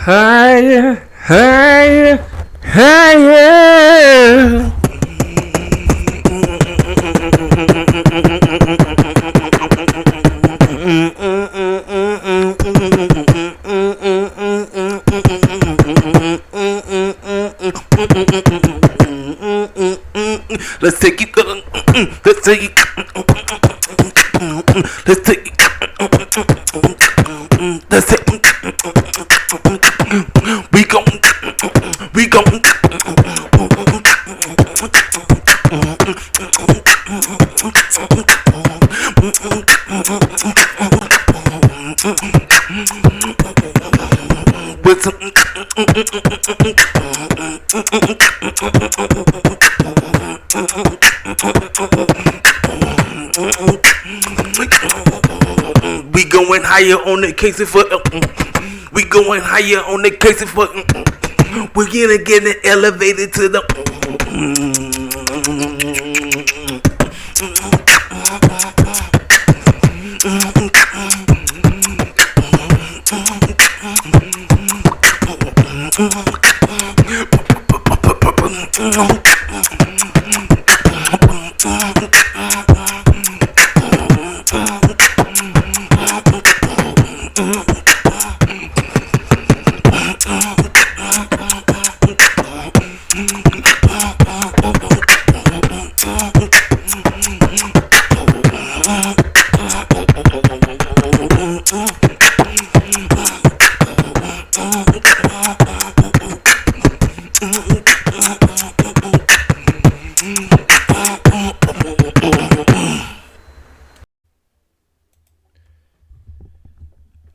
Higher, higher, higher. Let's take it. Let's take it. Let's take it. Let's take it. We gon' with some we going higher on the case for we going higher on the case for we're gonna get it elevated to the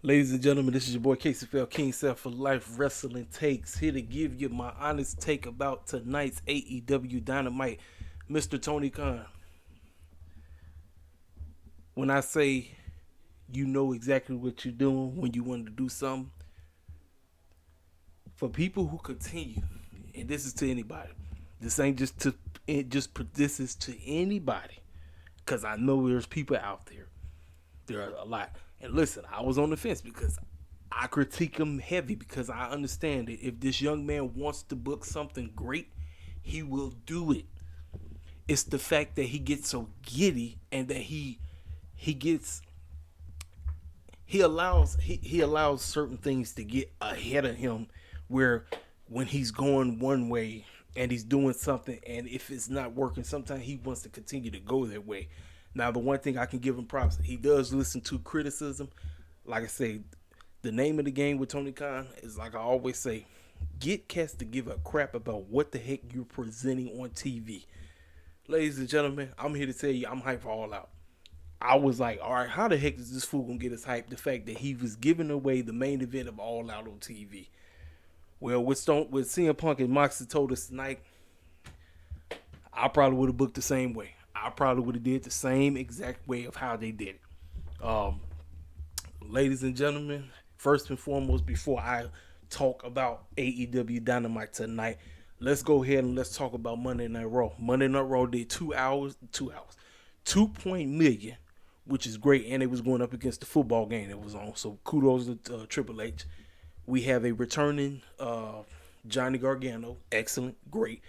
Ladies and gentlemen, this is your boy KCFL King Self for Life Wrestling Takes, here to give you my honest take about tonight's AEW Dynamite. Mr. Tony Khan, when I say you know exactly what you're doing when you want to do something, for people who continue, and this is to anybody, this ain't just to this is to anybody, because I know there's people out there are a lot. And listen, I was on the fence because I critique him heavy because I understand that if this young man wants to book something great, he will do it. It's the fact that he gets so giddy and that he allows certain things to get ahead of him, where when he's going one way and he's doing something, and if it's not working, sometimes he wants to continue to go that way. Now, the one thing I can give him props, he does listen to criticism. Like I say, the name of the game with Tony Khan is, like I always say, get cats to give a crap about what the heck you're presenting on TV. Ladies and gentlemen, I'm here to tell you I'm hyped for All Out. I was like, all right, how the heck is this fool going to get us hyped? The fact that he was giving away the main event of All Out on TV. Well, with CM Punk and Moxley told us tonight, I probably would have booked the same way. I probably would have did the same exact way of how they did it. Ladies and gentlemen, first and foremost, before I talk about AEW Dynamite tonight, let's go ahead and let's talk about Monday Night Raw. Monday Night Raw did 2 hours, 2 million, which is great, and it was going up against the football game that was on. So kudos to Triple H. We have a returning Johnny Gargano, excellent, great.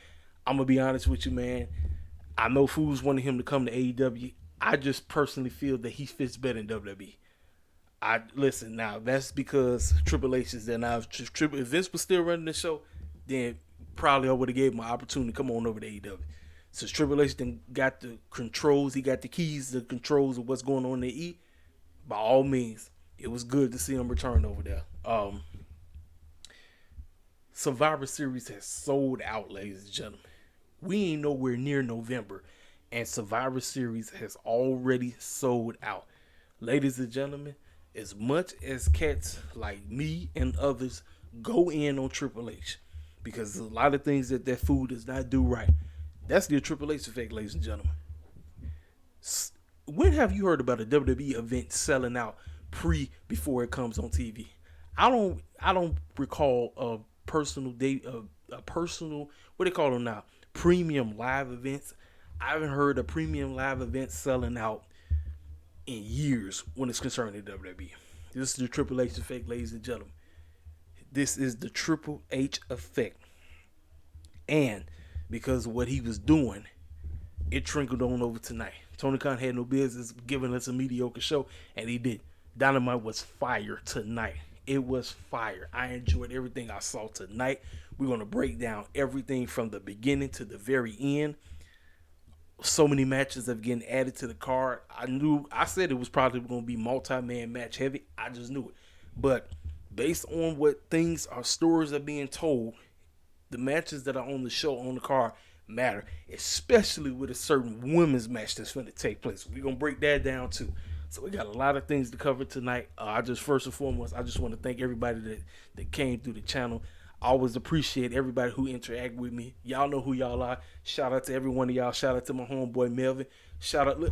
I'm gonna be honest with you, man. I know fools wanted him to come to AEW. I just personally feel that he fits better in WWE. Listen, now that's because Triple H is there now. If Vince was still running the show, then probably I would have gave him an opportunity to come on over to AEW. Since Triple H then got the controls, he got the keys to the controls of what's going on in the E. By all means, it was good to see him return over there. Survivor Series has sold out, ladies and gentlemen. We ain't nowhere near November, and Survivor Series has already sold out. Ladies and gentlemen, as much as cats like me and others go in on Triple H, because there's a lot of things that fool does not do right, that's the Triple H effect, ladies and gentlemen. When have you heard about a WWE event selling out before it comes on TV? I don't recall a personal what they call them now, premium live events. I haven't heard a premium live event selling out in years when it's concerning WWE. This is the Triple H effect, ladies and gentlemen. This is the Triple H effect. And because of what he was doing, it trickled on over tonight. Tony Khan had no business giving us a mediocre show, and he did. Dynamite was fire tonight. It was fire. I enjoyed everything I saw tonight. We're going to break down everything from the beginning to the very end. So many matches have getting added to the card. I said it was probably going to be multi-man match heavy. I just knew it. But based on what stories are being told, the matches that are on the show, on the card, matter, especially with a certain women's match that's going to take place. We're going to break that down too. So we got a lot of things to cover tonight. First and foremost, I just want to thank everybody that came through the channel. I always appreciate everybody who interact with me. Y'all know who y'all are. Shout out to every one of y'all. Shout out to my homeboy Melvin.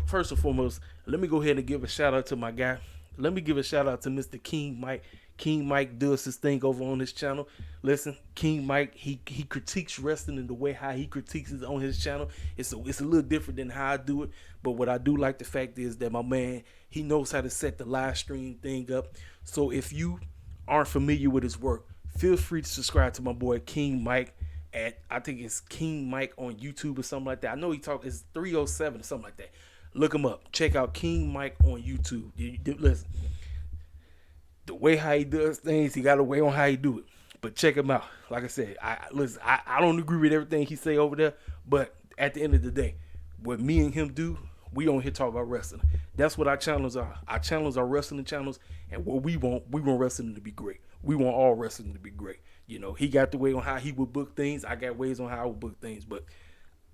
First and foremost, let me go ahead and give a shout out to my guy. Let me give a shout out to Mr. King Mike. King Mike does his thing over on his channel. Listen, King Mike, he critiques wrestling in the way how he critiques it on his channel. It's a little different than how I do it. But what I do like the fact is that my man, he knows how to set the live stream thing up. So if you aren't familiar with his work, feel free to subscribe to my boy King Mike at, I think it's King Mike on YouTube or something like that. I know it's 307 or something like that. Look him up. Check out King Mike on YouTube. Listen, the way how he does things, he got a way on how he do it. But check him out. Like I said, I don't agree with everything he say over there, but at the end of the day, what me and him do, we on here talk about wrestling. That's what our channels are. Our channels are wrestling channels, and what we want wrestling to be great. We want all wrestling to be great. You know, he got the way on how he would book things. I got ways on how I would book things. But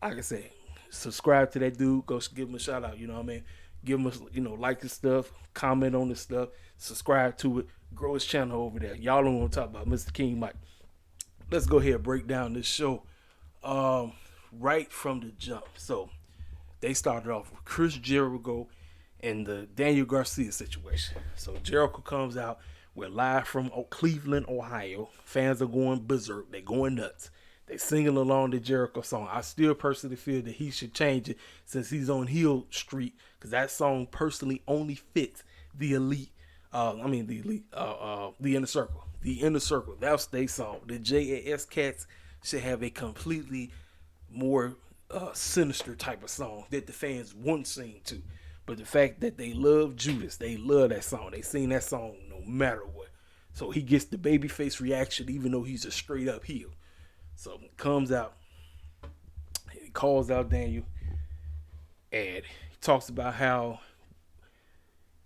like I said, subscribe to that dude. Go give him a shout out. You know what I mean? Give him like his stuff, comment on his stuff, subscribe to it, grow his channel over there. Y'all don't want to talk about Mr. King Mike. Let's go ahead and break down this show right from the jump. So they started off with Chris Jericho and the Daniel Garcia situation. So Jericho comes out. We're live from Cleveland, Ohio. Fans are going berserk. They're going nuts. They singing along the Jericho song. I still personally feel that he should change it since he's on Hill Street, because that song personally only fits the elite. The Inner Circle. The Inner Circle. That's their song. The JAS cats should have a completely more sinister type of song that the fans won't sing to. But the fact that they love Judas, they love that song. They sing that song no matter what. So he gets the babyface reaction even though he's a straight up heel. So he comes out, he calls out Daniel, and he talks about how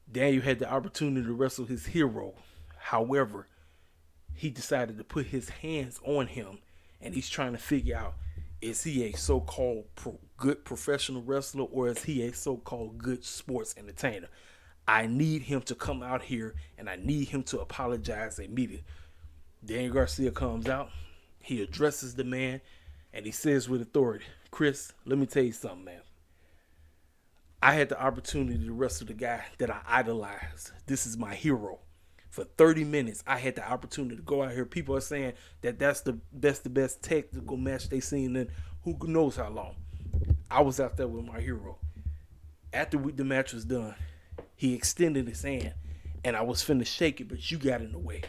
Daniel had the opportunity to wrestle his hero. However, he decided to put his hands on him, and he's trying to figure out, is he a so-called good professional wrestler, or is he a so-called good sports entertainer? I need him to come out here, and I need him to apologize immediately. Daniel Garcia comes out. He addresses the man, and he says with authority, Chris, let me tell you something, man. I had the opportunity to wrestle the guy that I idolize. This is my hero. For 30 minutes, I had the opportunity to go out here. People are saying that that's the best technical match they've seen in who knows how long. I was out there with my hero. After the match was done, he extended his hand, and I was finna shake it, but you got in the way.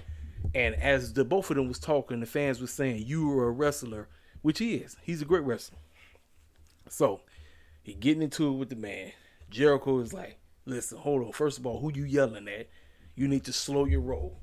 And as the both of them was talking, the fans were saying, you were a wrestler, which he is. He's a great wrestler. So he getting into it with the man. Jericho is like, listen, hold on. First of all, who you yelling at? You need to slow your roll.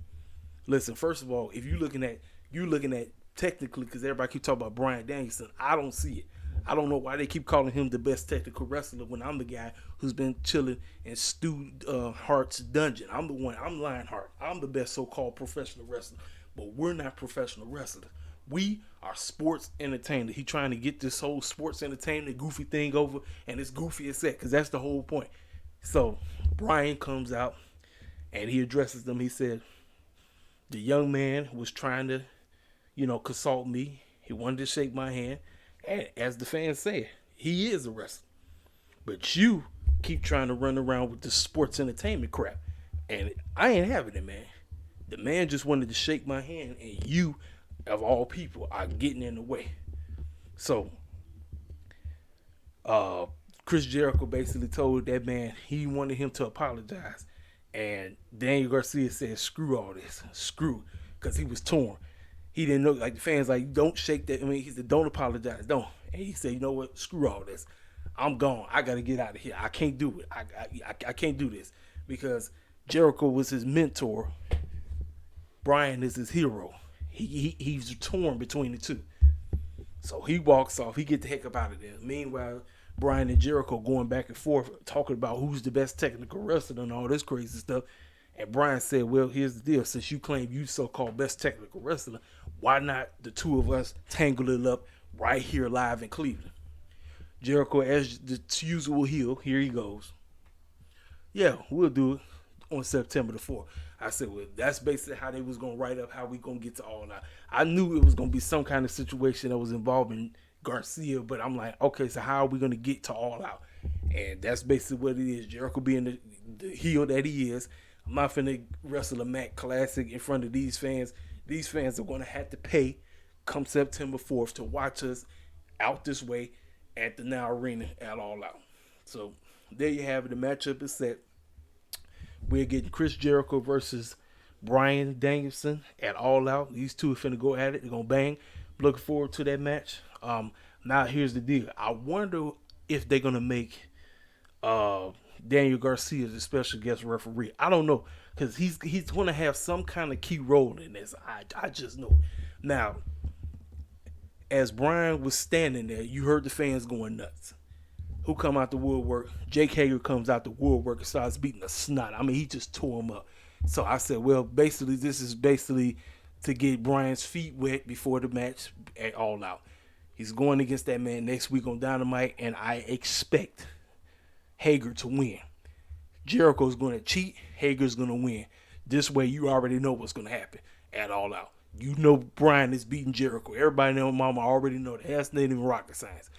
Listen, first of all, if you're looking at technically, because everybody keep talking about Bryan Danielson, I don't see it. I don't know why they keep calling him the best technical wrestler when I'm the guy who's been chilling in Stu Hart's dungeon. I'm the one. I'm Lionheart. I'm the best so-called professional wrestler. But we're not professional wrestlers. We are sports entertainers. He trying to get this whole sports entertainment goofy thing over, and it's goofy as that, because that's the whole point. So Bryan comes out, and he addresses them. He said, the young man was trying to, consult me. He wanted to shake my hand. And as the fans say, he is a wrestler. But you keep trying to run around with the sports entertainment crap. And I ain't having it, man. The man just wanted to shake my hand, and you, of all people, are getting in the way. So, Chris Jericho basically told that man he wanted him to apologize. And Daniel Garcia said, screw all this. Screw. because he was torn. He didn't know, like the fans like, don't shake that. I mean, he said, don't apologize, don't. And he said, you know what, screw all this. I'm gone. I got to get out of here. I can't do it. I can't do this because Jericho was his mentor. Brian is his hero. He's torn between the two. So he walks off. He get the heck up out of there. Meanwhile, Brian and Jericho going back and forth talking about who's the best technical wrestler and all this crazy stuff. And Brian said, well, here's the deal. Since you claim you so-called best technical wrestler, why not the two of us tangle it up right here live in Cleveland? Jericho, as the usual heel, here he goes. Yeah, we'll do it on September the 4th. I said, well, that's basically how they was going to write up how we going to get to All Out. I knew it was going to be some kind of situation that was involving Garcia, but I'm like, okay, so how are we going to get to All Out? And that's basically what it is. Jericho being the heel that he is. I'm not finna wrestle a Mac Classic in front of these fans. These fans are going to have to pay come September 4th to watch us out this way at the Now Arena at All Out. So there you have it. The matchup is set. We're getting Chris Jericho versus Bryan Danielson at All Out. These two are finna go at it. They're going to bang. Looking forward to that match. Now here's the deal. I wonder if they're going to make Daniel Garcia as a special guest referee. I don't know, because he's going to have some kind of key role in this. I just know. Now, as Brian was standing there, you heard the fans going nuts. Who come out the woodwork? Jake Hager comes out the woodwork and starts beating the snot. I mean, he just tore him up. So I said, well, basically, this is basically to get Brian's feet wet before the match at All Out. He's going against that man next week on Dynamite, and I expect Hager to win. Jericho's going to cheat. Hager's going to win. This way, you already know what's going to happen at All Out. You know Brian is beating Jericho. Everybody know Mama already know that. That's not even rocket science.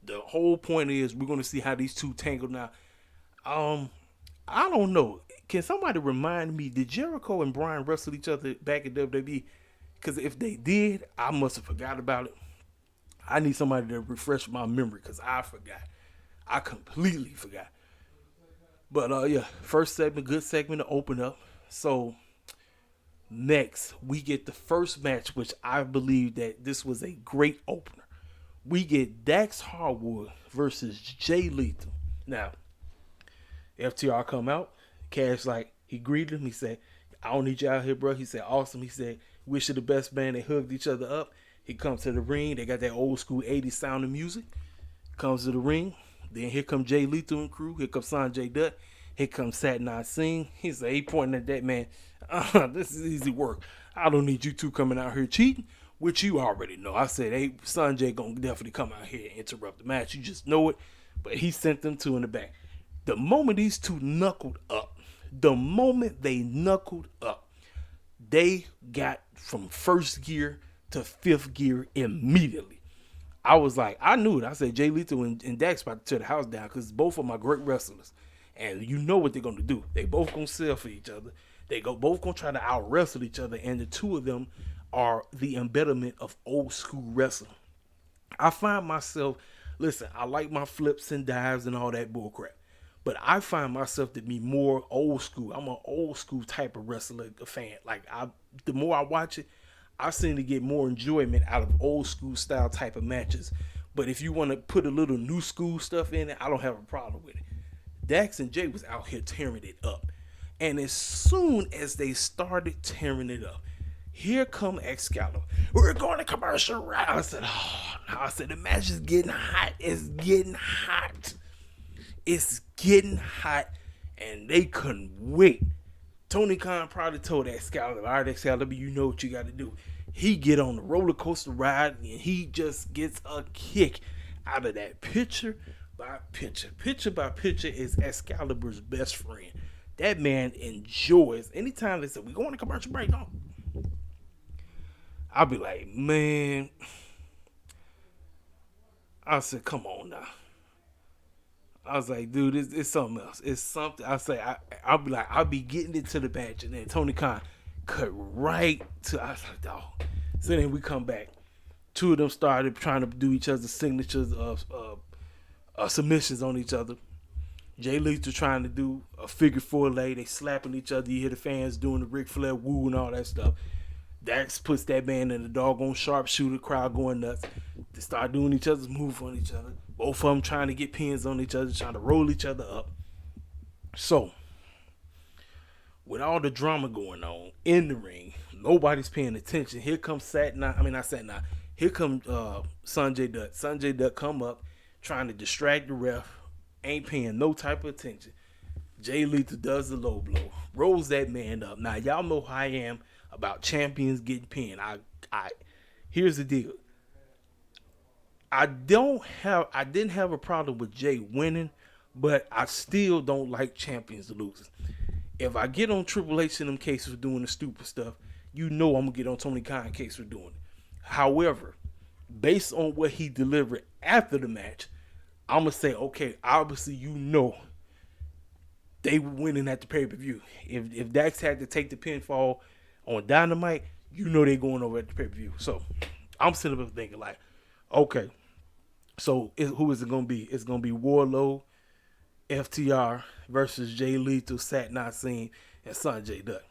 The whole point is we're going to see how these two tangle now. I don't know. Can somebody remind me, did Jericho and Brian wrestle each other back in WWE? Because if they did, I must have forgot about it. I need somebody to refresh my memory because I forgot. I completely forgot. But yeah, first segment, good segment to open up. So next, we get the first match, which I believe that this was a great opener. We get Dax Hardwood versus Jay Lethal. Now, FTR come out. Cash, like, he greeted him. He said, I don't need you out here, bro. He said, awesome. He said, wish you the best, man. They hugged each other up. He comes to the ring. They got that old school 80s sound of music. Comes to the ring. Then here comes Jay Lethal and crew. Here comes Sanjay Dutt. Here comes Satnam Singh. He said, he pointing at that man. This is easy work. I don't need you two coming out here cheating, which you already know. I said, hey, Sanjay gonna definitely come out here and interrupt the match. You just know it. But he sent them two in the back. The moment these two knuckled up, they got from first gear to fifth gear immediately. I was like, I knew it. I said, Jay Lethal and Dax about to tear the house down because both of them are great wrestlers. And you know what they're going to do. They both going to sell for each other. Both going to try to out-wrestle each other. And the two of them are the embodiment of old school wrestling. I find myself, listen, I like my flips and dives and all that bullcrap. But I find myself to be more old school. I'm an old school type of wrestler fan. Like, the more I watch it, I seem to get more enjoyment out of old school style type of matches. But if you want to put a little new school stuff in it, I don't have a problem with it. Dax and Jay was out here tearing it up. And as soon as they started tearing it up, here come Excalibur. We're going to commercial right. I said, oh, no. I said, the match is getting hot. It's getting hot. It's getting hot. And they couldn't wait. Tony Khan probably told Excalibur, all right, Excalibur, you know what you got to do. He get on the roller coaster ride and he just gets a kick out of that picture by picture. Picture by picture is Excalibur's best friend. That man enjoys. Anytime they say, we going to commercial break, no. I'll be like, man. I said, come on now. I was like, dude, it's something else. It's something. I say, I'll be like, I'll be getting into the match, and then Tony Khan cut right to. I was like, dog. So then we come back. Two of them started trying to do each other's signatures of submissions on each other. Jay Lethal trying to do a figure four lay. They slapping each other. You hear the fans doing the Ric Flair woo and all that stuff. Dax puts that man in the doggone sharpshooter, crowd going nuts. They start doing each other's move on each other. Both of them trying to get pins on each other, trying to roll each other up. So, with all the drama going on in the ring, nobody's paying attention. Here comes Here comes Sanjay Dutt. Sanjay Dutt come up trying to distract the ref. Ain't paying no type of attention. Jay Lethal does the low blow. Rolls that man up. Now, y'all know how I am about champions getting pinned. Here's the deal. I didn't have a problem with Jay winning, but I still don't like champions losing. If I get on Triple H in them cases for doing the stupid stuff, you know I'm going to get on Tony Khan case for doing it. However, based on what he delivered after the match, I'm going to say, okay, obviously you know they were winning at the pay-per-view. If Dax had to take the pinfall on Dynamite, you know they going over at the pay-per-view. So I'm sitting up thinking like, okay, so who is it going to be? It's going to be Warlow, FTR versus Jay Lethal, Satnam Singh, and Sanjay Dutt.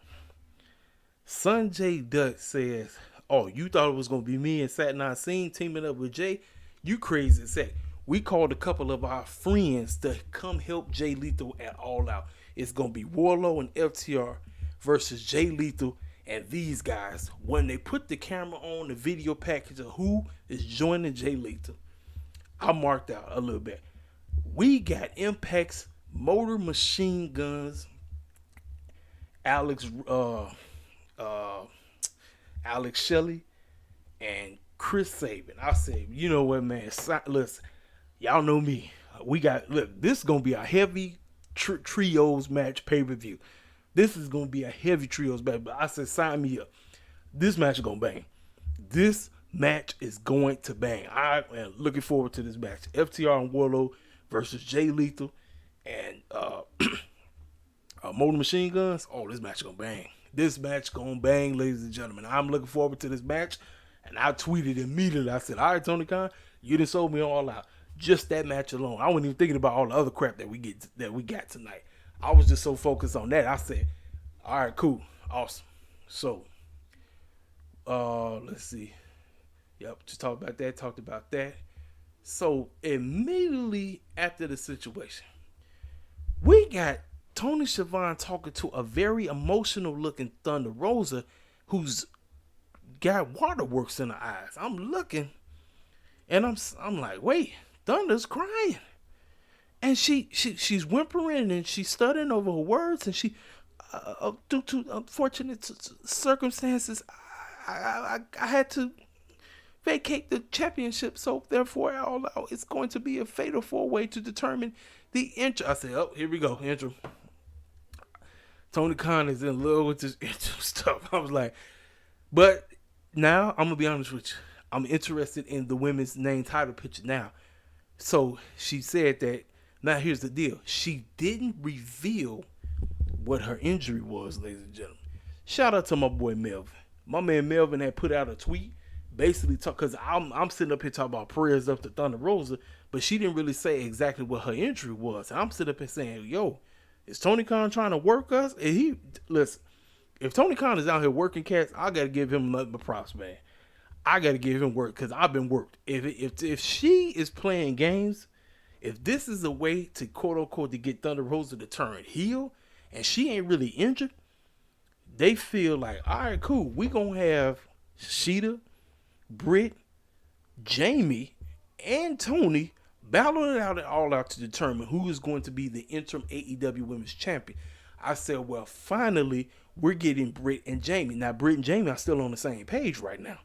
Sanjay Dutt says, oh, you thought it was going to be me and Satnam Singh teaming up with Jay? You crazy as heck. We called a couple of our friends to come help Jay Lethal at All Out. It's going to be Warlow and FTR versus Jay Lethal and these guys. When they put the camera on the video package of who is joining Jay Lethal, I marked out a little bit. We got Impact's Motor Machine Guns, Alex Shelley, and Chris Sabin. I said, you know what, man? Listen, y'all know me. This is going to be a heavy trios match pay-per-view. This is going to be a heavy trios match. But I said, sign me up. This match is going to bang. This match is going to bang. I am looking forward to this match. FTR and Warlow versus Jay Lethal and Motor Machine Guns. Oh, this match is going to bang. This match going to bang, ladies and gentlemen. I'm looking forward to this match. And I tweeted immediately. I said, all right, Tony Khan, you done sold me All Out. Just that match alone. I wasn't even thinking about all the other crap that we got tonight. I was just so focused on that. I said, all right, cool. Awesome. So, let's see. Yep, just talked about that. So, immediately after the situation, we got Tony Schiavone talking to a very emotional looking Thunder Rosa who's got waterworks in her eyes. I'm looking and I'm like, wait, Thunder's crying. And she's whimpering and she's stuttering over her words, and she due to unfortunate circumstances, I had to vacate the championship, so therefore All Out it's going to be a fatal 4-way to determine the intro. I said, oh, here we go, intro. Tony Khan is in love with this intro stuff. I was like, but now I'm gonna be honest with you. I'm interested in the women's name title picture now. So she said that. Now here's the deal. She didn't reveal what her injury was, ladies and gentlemen. Shout out to my boy Melvin. My man Melvin had put out a tweet basically because I'm sitting up here talking about prayers up to Thunder Rosa, but she didn't really say exactly what her injury was. And I'm sitting up here saying, yo, is Tony Khan trying to work us? And listen, if Tony Khan is out here working cats, I got to give him nothing but props, man. I got to give him work because I've been worked. If she is playing games, if this is a way to quote unquote to get Thunder Rosa to turn heel and she ain't really injured, they feel like, all right, cool. We gonna have Sheeta, Britt, Jamie, and Tony battle it out at All Out to determine who is going to be the interim AEW Women's Champion. I said, well, finally, we're getting Britt and Jamie. Now, Britt and Jamie are still on the same page right now.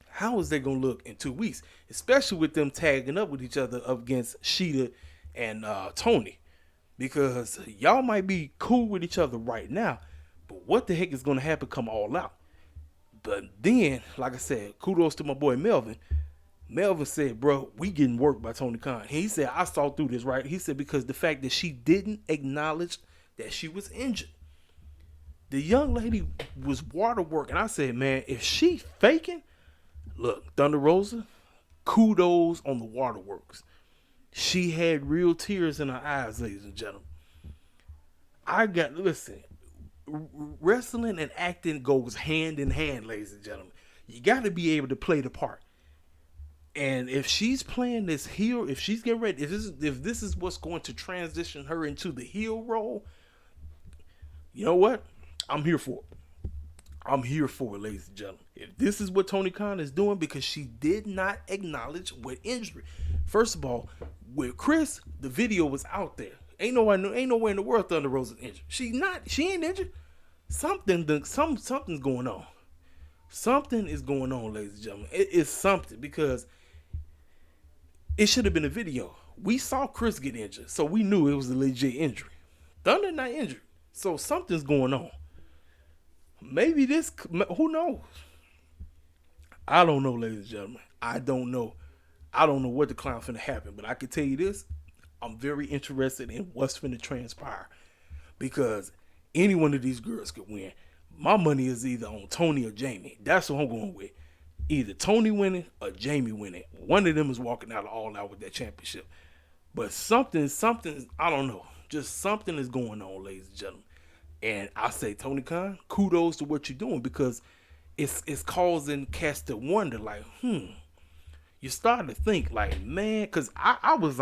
How is they going to look in 2 weeks? Especially with them tagging up with each other up against Sheeta and Tony. Because y'all might be cool with each other right now, but what the heck is going to happen come All Out? But then, like I said, kudos to my boy Melvin. Melvin said, bro, we getting worked by Tony Khan. He said, I saw through this, right? He said, because the fact that she didn't acknowledge that she was injured. The young lady was waterwork. And I said, man, if she faking, look, Thunder Rosa, kudos on the waterworks. She had real tears in her eyes, ladies and gentlemen. Listen, wrestling and acting goes hand in hand, ladies and gentlemen. You got to be able to play the part. And if she's playing this heel, if she's getting ready, if this is what's going to transition her into the heel role, you know what? I'm here for it. I'm here for it, ladies and gentlemen. If this is what Tony Khan is doing, because she did not acknowledge what injury. First of all, with Chris, the video was out there. Ain't nowhere in the world Thunder Rosa injured. She ain't injured. Something's going on. Something is going on, ladies and gentlemen. It is something, because it should have been a video. We saw Chris get injured, so we knew it was a legit injury. Thunder not injured, so something's going on. Maybe this, who knows? I don't know, ladies and gentlemen. I don't know what the clown finna happen, but I can tell you this. I'm very interested in what's finna transpire, because any one of these girls could win. My money is either on Tony or Jamie. That's what I'm going with. Either Tony winning or Jamie winning. One of them is walking out all out with that championship. But something, I don't know. Just something is going on, ladies and gentlemen. And I say, Tony Khan, kudos to what you're doing, because it's causing cats to wonder, like, you start to think, like, man, because I was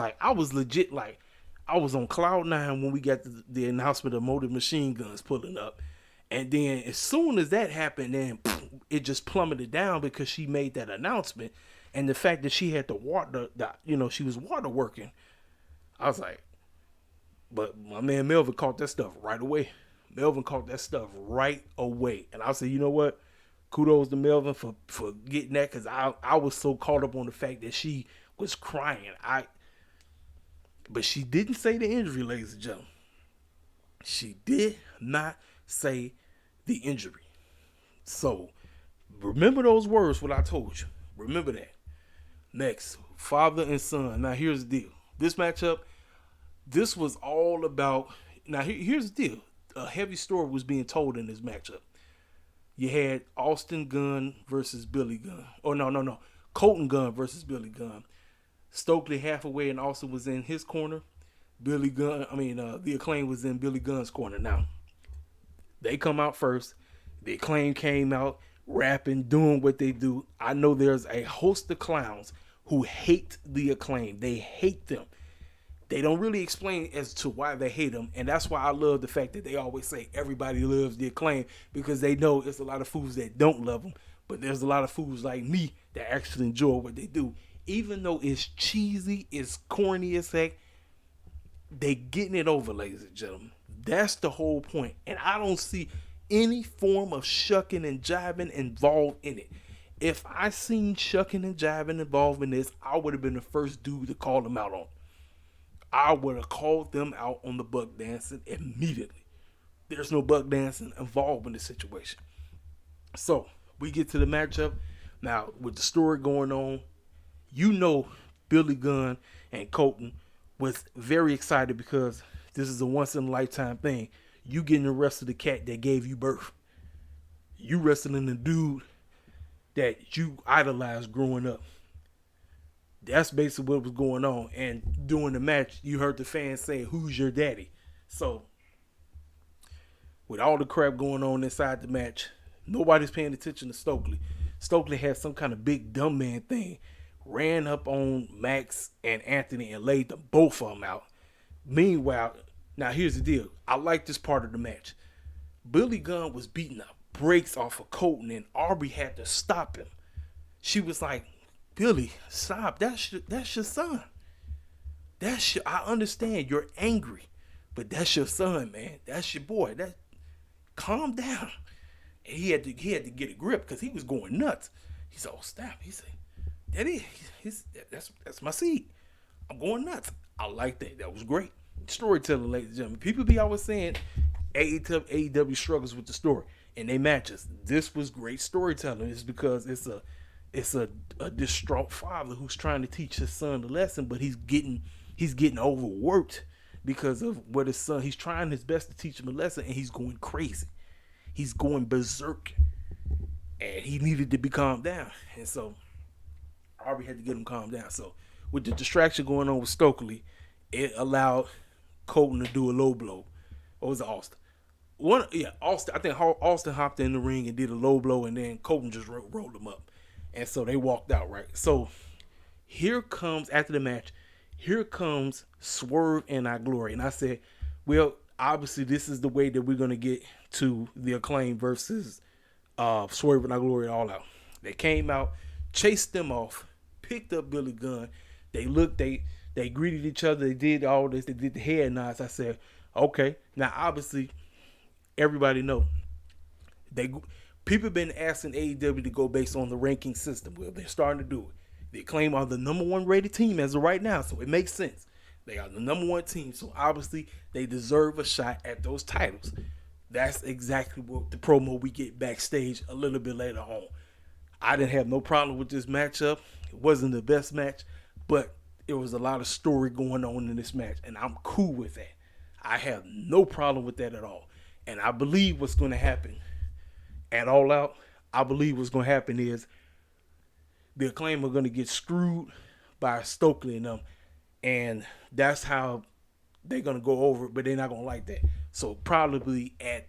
legit, like, I was on cloud nine when we got the announcement of Motor Machine Guns pulling up. And then as soon as that happened, then it just plummeted down, because she made that announcement. And the fact that she had to water, she was water working. I was like, but my man Melvin caught that stuff right away. And I said, you know what? Kudos to Melvin for getting that, because I was so caught up on the fact that she was crying. But she didn't say the injury, ladies and gentlemen. She did not say the injury. So remember those words, what I told you. Remember that. Next, father and son. Now here's the deal. This matchup, this was all about. Now here's the deal. A heavy story was being told in this matchup. You had Austin Gunn versus Billy Gunn. Oh, no. Colton Gunn versus Billy Gunn. Stokely half away, and Austin was in his corner. The Acclaim was in Billy Gunn's corner. Now, they come out first. The Acclaim came out rapping, doing what they do. I know there's a host of clowns who hate the Acclaim. They hate them. They don't really explain as to why they hate them, and that's why I love the fact that they always say everybody loves the Acclaim, because they know it's a lot of fools that don't love them, but there's a lot of fools like me that actually enjoy what they do. Even though it's cheesy, it's corny as heck, they getting it over, ladies and gentlemen. That's the whole point, and I don't see any form of shucking and jiving involved in it. If I seen shucking and jiving involved in this, I would have been the first dude to call them out on. I would have called them out on the buck dancing immediately. There's no buck dancing involved in this situation. So, we get to the matchup. Now, with the story going on, Billy Gunn and Colton was very excited, because this is a once-in-a-lifetime thing. You getting the rest of the cat that gave you birth. You wrestling the dude that you idolized growing up. That's basically what was going on. And during the match, you heard the fans say, "Who's your daddy?" So, with all the crap going on inside the match, nobody's paying attention to Stokely. Stokely had some kind of big dumb man thing, ran up on Max and Anthony and laid them both of them out. Meanwhile, now here's the deal. I like this part of the match. Billy Gunn was beating the brakes off of Colton, and Aubrey had to stop him. She was like, "Billy, stop. That's your son. I understand you're angry, but that's your son, man. That's your boy. Calm down." And he had to get a grip, because he was going nuts. He said, "Oh, stop." He said, "Daddy, that's my seed. I'm going nuts." I like that. That was great. Storytelling, ladies and gentlemen. People be always saying AEW struggles with the story and they matches. This was great storytelling. It's because it's a distraught father who's trying to teach his son a lesson, but he's getting overworked because of what his son. He's trying his best to teach him a lesson, and he's going crazy. He's going berserk, and he needed to be calmed down. And so Aubrey had to get him calmed down. So with the distraction going on with Stokely, it allowed Colton to do a low blow. What was it, Austin? Austin. I think Austin hopped in the ring and did a low blow, and then Colton just rolled him up, and so they walked out, right? So here comes after the match. Here comes Swerve and Our Glory, and I said, well, obviously this is the way that we're gonna get to the Acclaim versus Swerve and Our Glory All Out. They came out, chased them off, picked up Billy Gunn. They looked, they greeted each other. They did all this. They did the head nods. I said, okay. Now, obviously, everybody know people been asking AEW to go based on the ranking system. Well, they're starting to do it. They claim are the number one rated team as of right now, so it makes sense. They are the number one team, so obviously they deserve a shot at those titles. That's exactly what the promo we get backstage a little bit later on. I didn't have no problem with this matchup. It wasn't the best match, but it was a lot of story going on in this match, and I'm cool with that. I have no problem with that at all. And I believe what's going to happen at All Out, I believe what's going to happen is the Acclaim are going to get screwed by Stokely and them, and that's how they're going to go over it, but they're not going to like that. So probably at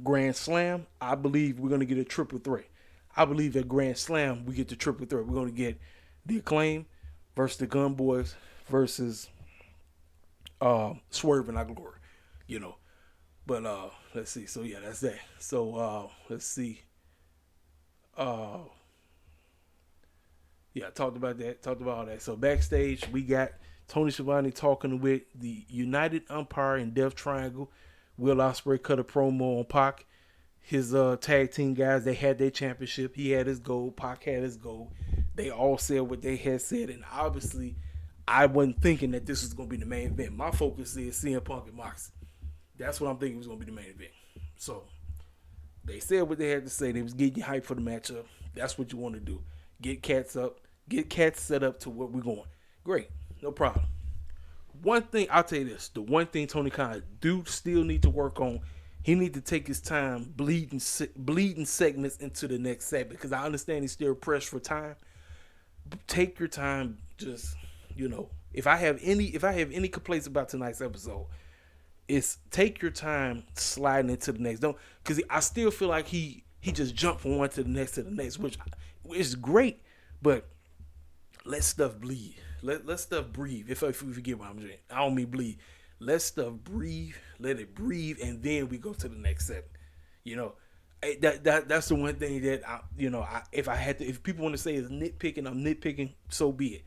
Grand Slam, I believe we're going to get a triple threat. I believe at Grand Slam, we get the triple threat. We're going to get the Acclaim versus the Gun Boys versus Swerve and Our Glory, you know. But let's see. So yeah, that's that. So let's see. Yeah, I talked about that. Talked about all that. So backstage, we got Tony Schiavone talking with the United Umpire and Death Triangle. Will Ospreay cut a promo on Pac. His tag team guys, they had their championship. He had his gold. Pac had his gold. They all said what they had said, and obviously, I wasn't thinking that this was going to be the main event. My focus is CM Punk and Moxley. That's what I'm thinking was going to be the main event. So, they said what they had to say. They was getting you hyped for the matchup. That's what you want to do. Get cats up. Get cats set up to where we're going. Great. No problem. One thing, I'll tell you this. The one thing Tony Khan do still need to work on, he need to take his time bleeding segments into the next segment, because I understand he's still pressed for time. Take your time. Just, you know, if I have any complaints about tonight's episode, it's take your time sliding into the next. Don't, because I still feel like he just jumped from one to the next, which is great, but let stuff bleed. Let stuff breathe. If you get what I'm saying, I don't mean bleed. Let stuff breathe. Let it breathe, and then we go to the next segment. You know, that's the one thing that if people want to say is nitpicking, I'm nitpicking. So be it.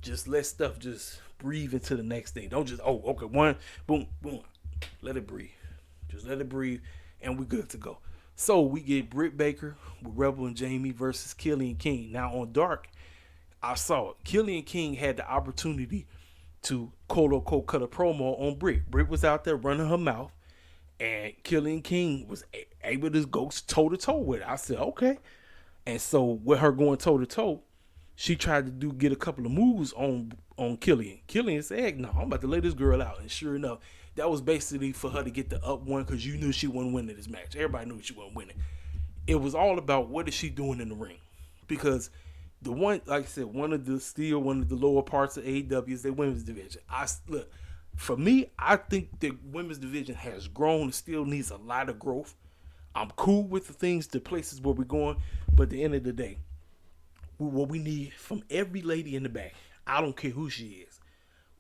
Just let stuff just breathe into the next thing. Don't just one boom boom. Let it breathe. Just let it breathe, and we're good to go. So we get Britt Baker with Rebel and Jamie versus Killian King. Now on Dark, I saw it. Killian King had the opportunity to quote unquote cut a promo on Britt. Britt was out there running her mouth, and Killian King was able to go toe to toe with it. I said, okay. And so with her going toe to toe, she tried to get a couple of moves on Killian. Killian said, no, I'm about to lay this girl out. And sure enough, that was basically for her to get the up one, because you knew she wasn't winning this match. Everybody knew she wasn't winning. It was all about what is she doing in the ring. Because the one, like I said, one of the lower parts of AEW is their women's division. For me, I think the women's division has grown and still needs a lot of growth. I'm cool with the places where we're going, but at the end of the day, what we need from every lady in the back, I don't care who she is,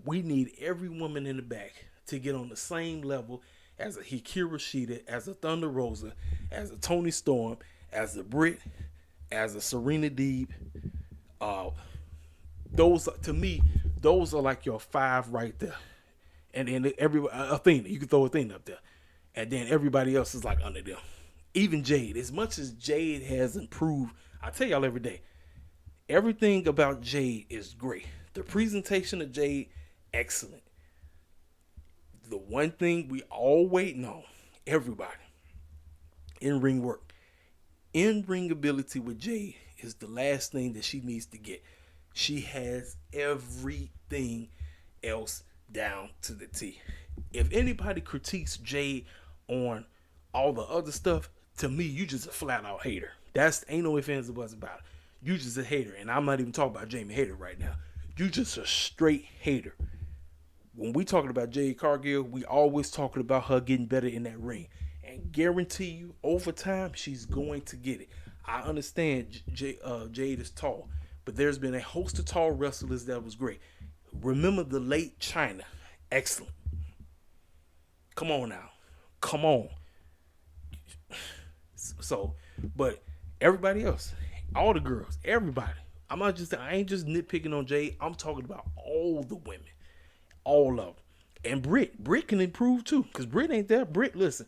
we need every woman in the back to get on the same level as a Hikaru Shida, as a Thunder Rosa, as a Toni Storm, as a Britt, as a Serena Deeb. Those, to me, those are like your five right there. And then Athena, you can throw Athena up there. And then everybody else is like under them. Even Jade, as much as Jade has improved, I tell y'all every day, everything about Jade is great. The presentation of Jade, excellent. The one thing we all waiting on, everybody, in-ring work. In-ring ability with Jade is the last thing that she needs to get. She has everything else down to the T. If anybody critiques Jade on all the other stuff, to me, you just a flat-out hater. Ain't no ifs, ands, or buts about it. You just a hater, and I'm not even talking about Jamie Hayter right now. You just a straight hater. when we talking about Jade Cargill, we always talking about her getting better in that ring. And guarantee you, over time, she's going to get it. I understand Jade is tall, but there's been a host of tall wrestlers that was great. Remember the late China. Excellent. Come on now. Come on. So, but everybody else, all the girls, everybody. I ain't just nitpicking on Jade. I'm talking about all the women. All of them. And Britt can improve too. Because Britt ain't there. Listen.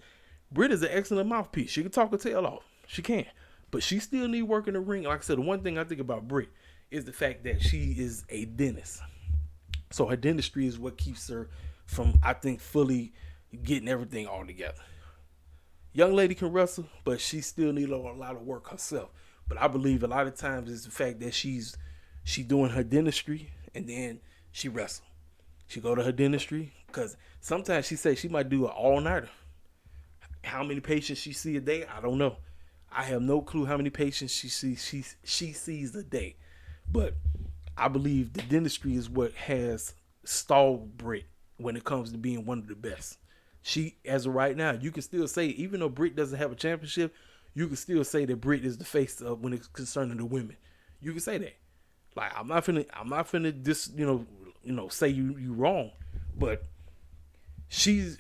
Britt is an excellent mouthpiece. She can talk her tail off. She can. But she still need work in the ring. Like I said, the one thing I think about Britt is the fact that she is a dentist. So her dentistry is what keeps her from, I think, fully getting everything all together. Young lady can wrestle, but she still needs a lot of work herself. But I believe a lot of times it's the fact that she doing her dentistry and then she wrestle. She go to her dentistry because sometimes she says she might do an all-nighter. How many patients she see a day, I don't know. I have no clue how many patients she sees a day. But I believe the dentistry is what has stalled Britt when it comes to being one of the best. She, as of right now, you can still say, even though Britt doesn't have a championship, you can still say that Britt is the face of when it's concerning the women. You can say that. Like I'm not finna just say you wrong, but she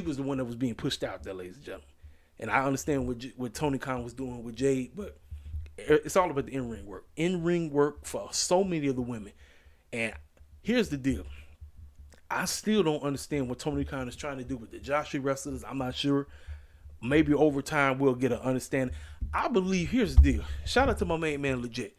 was the one that was being pushed out there, ladies and gentlemen. And I understand what Tony Khan was doing with Jade, but it's all about the in-ring work. In-ring work for so many of the women. And here's the deal. I still don't understand what Tony Khan is trying to do with the Joshi wrestlers. I'm not sure. Maybe over time we'll get an understanding. I believe, here's the deal. Shout out to my main man, Legit.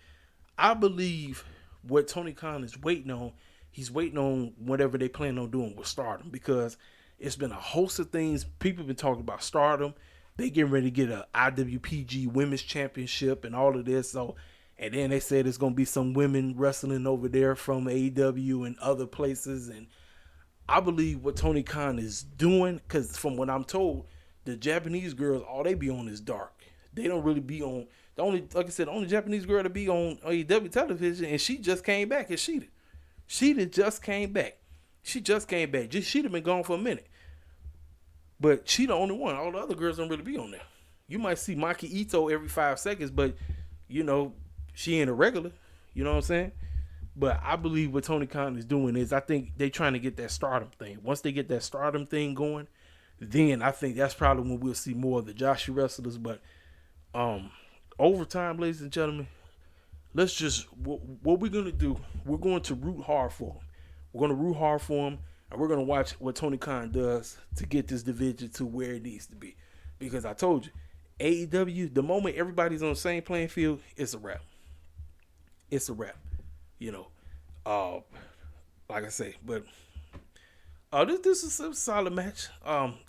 I believe what Tony Khan is waiting on, he's waiting on whatever they plan on doing with Stardom, because it's been a host of things. People have been talking about Stardom. They getting ready to get a IWPG Women's Championship and all of this. So, and then they said it's going to be some women wrestling over there from AEW and other places. And I believe what Tony Khan is doing, because from what I'm told, the Japanese girls, all they be on is dark. They don't really be on, like I said, the only Japanese girl to be on AEW television, and she just came back, is Sheeta. Sheeta just came back. She'd have been gone for a minute. But she the only one. All the other girls don't really be on there. You might see Maki Ito every 5 seconds, but, she ain't a regular. You know what I'm saying? But I believe what Tony Khan is doing is, I think they trying to get that Stardom thing. Once they get that Stardom thing going, then I think that's probably when we'll see more of the Joshi wrestlers. But over time, ladies and gentlemen, let's just, what we're going to do, we're going to root hard for them. We're going to root hard for them, and we're going to watch what Tony Khan does to get this division to where it needs to be. Because I told you, AEW, the moment everybody's on the same playing field, it's a wrap. It's a wrap. Like I say, but this is a solid match.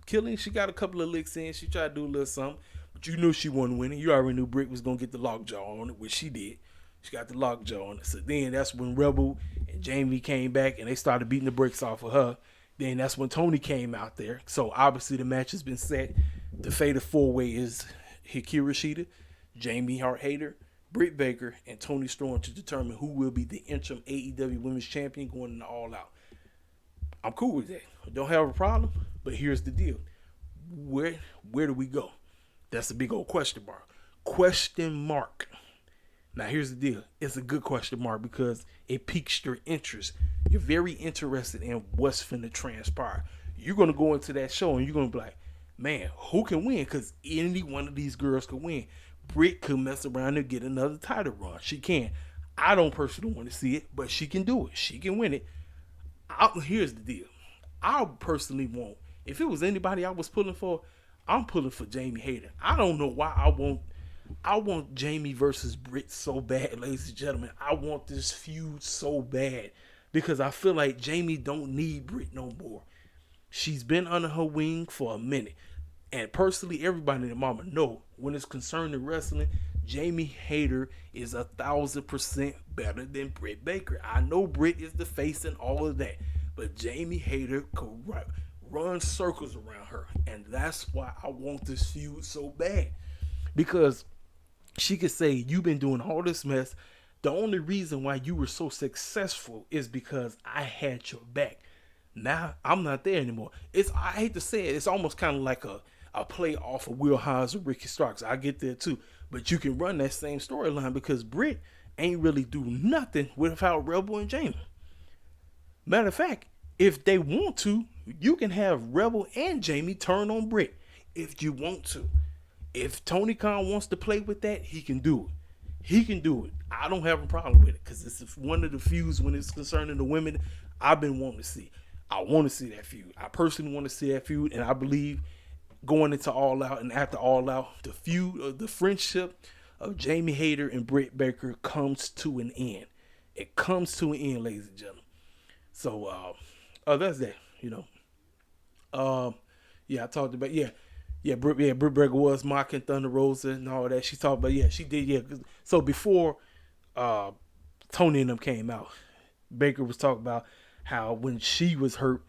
Killing, she got a couple of licks in. She tried to do a little something, but you knew she wasn't winning. You already knew Britt was going to get the lockjaw on it, which she did. She got the lockjaw on it. So then that's when Rebel and Jamie came back and they started beating the bricks off of her. Then that's when Tony came out there. So obviously the match has been set. The fatal four-way is Hikaru Shida, Jamie Hart Hayter, Britt Baker, and Toni Storm to determine who will be the interim AEW Women's Champion going into All Out. I'm cool with that. I don't have a problem, but here's the deal. Where do we go? That's a big old question mark. Question mark. Now, here's the deal. It's a good question mark because it piques your interest. You're very interested in what's finna transpire. You're going to go into that show and you're going to be like, man, who can win? Because any one of these girls can win. Britt could mess around and get another title run. She can. I don't personally want to see it, but she can do it. She can win it. Here's the deal. I personally want, if it was anybody I was pulling for, I'm pulling for Jamie Hayter. I don't know why I want Jamie versus Britt so bad, ladies and gentlemen. I want this feud so bad because I feel like Jamie don't need Britt no more. She's been under her wing for a minute. And personally, everybody in the mama know when it's concerned to wrestling, Jamie Hayter is 1,000% better than Britt Baker. I know Britt is the face and all of that, but Jamie Hayter could run circles around her. And that's why I want this feud so bad. Because she could say, you've been doing all this mess. The only reason why you were so successful is because I had your back. Now I'm not there anymore. I hate to say it, it's almost kind of like a play off of Will Hobbs or Ricky Starks. I get there too. But you can run that same storyline because Britt ain't really do nothing without Rebel and Jamie. Matter of fact, if they want to, you can have Rebel and Jamie turn on Britt if you want to. If Tony Khan wants to play with that, he can do it. He can do it. I don't have a problem with it because it's one of the feuds when it's concerning the women I've been wanting to see. I want to see that feud. I personally want to see that feud, and I believe going into All Out and after All Out, the feud of the friendship of Jamie Hayter and Britt Baker comes to an end. It comes to an end, ladies and gentlemen. So, that's that. Yeah, I talked about Britt Baker was mocking Thunder Rosa and all that. She talked about she did. So before Tony and them came out, Baker was talking about how when she was hurt,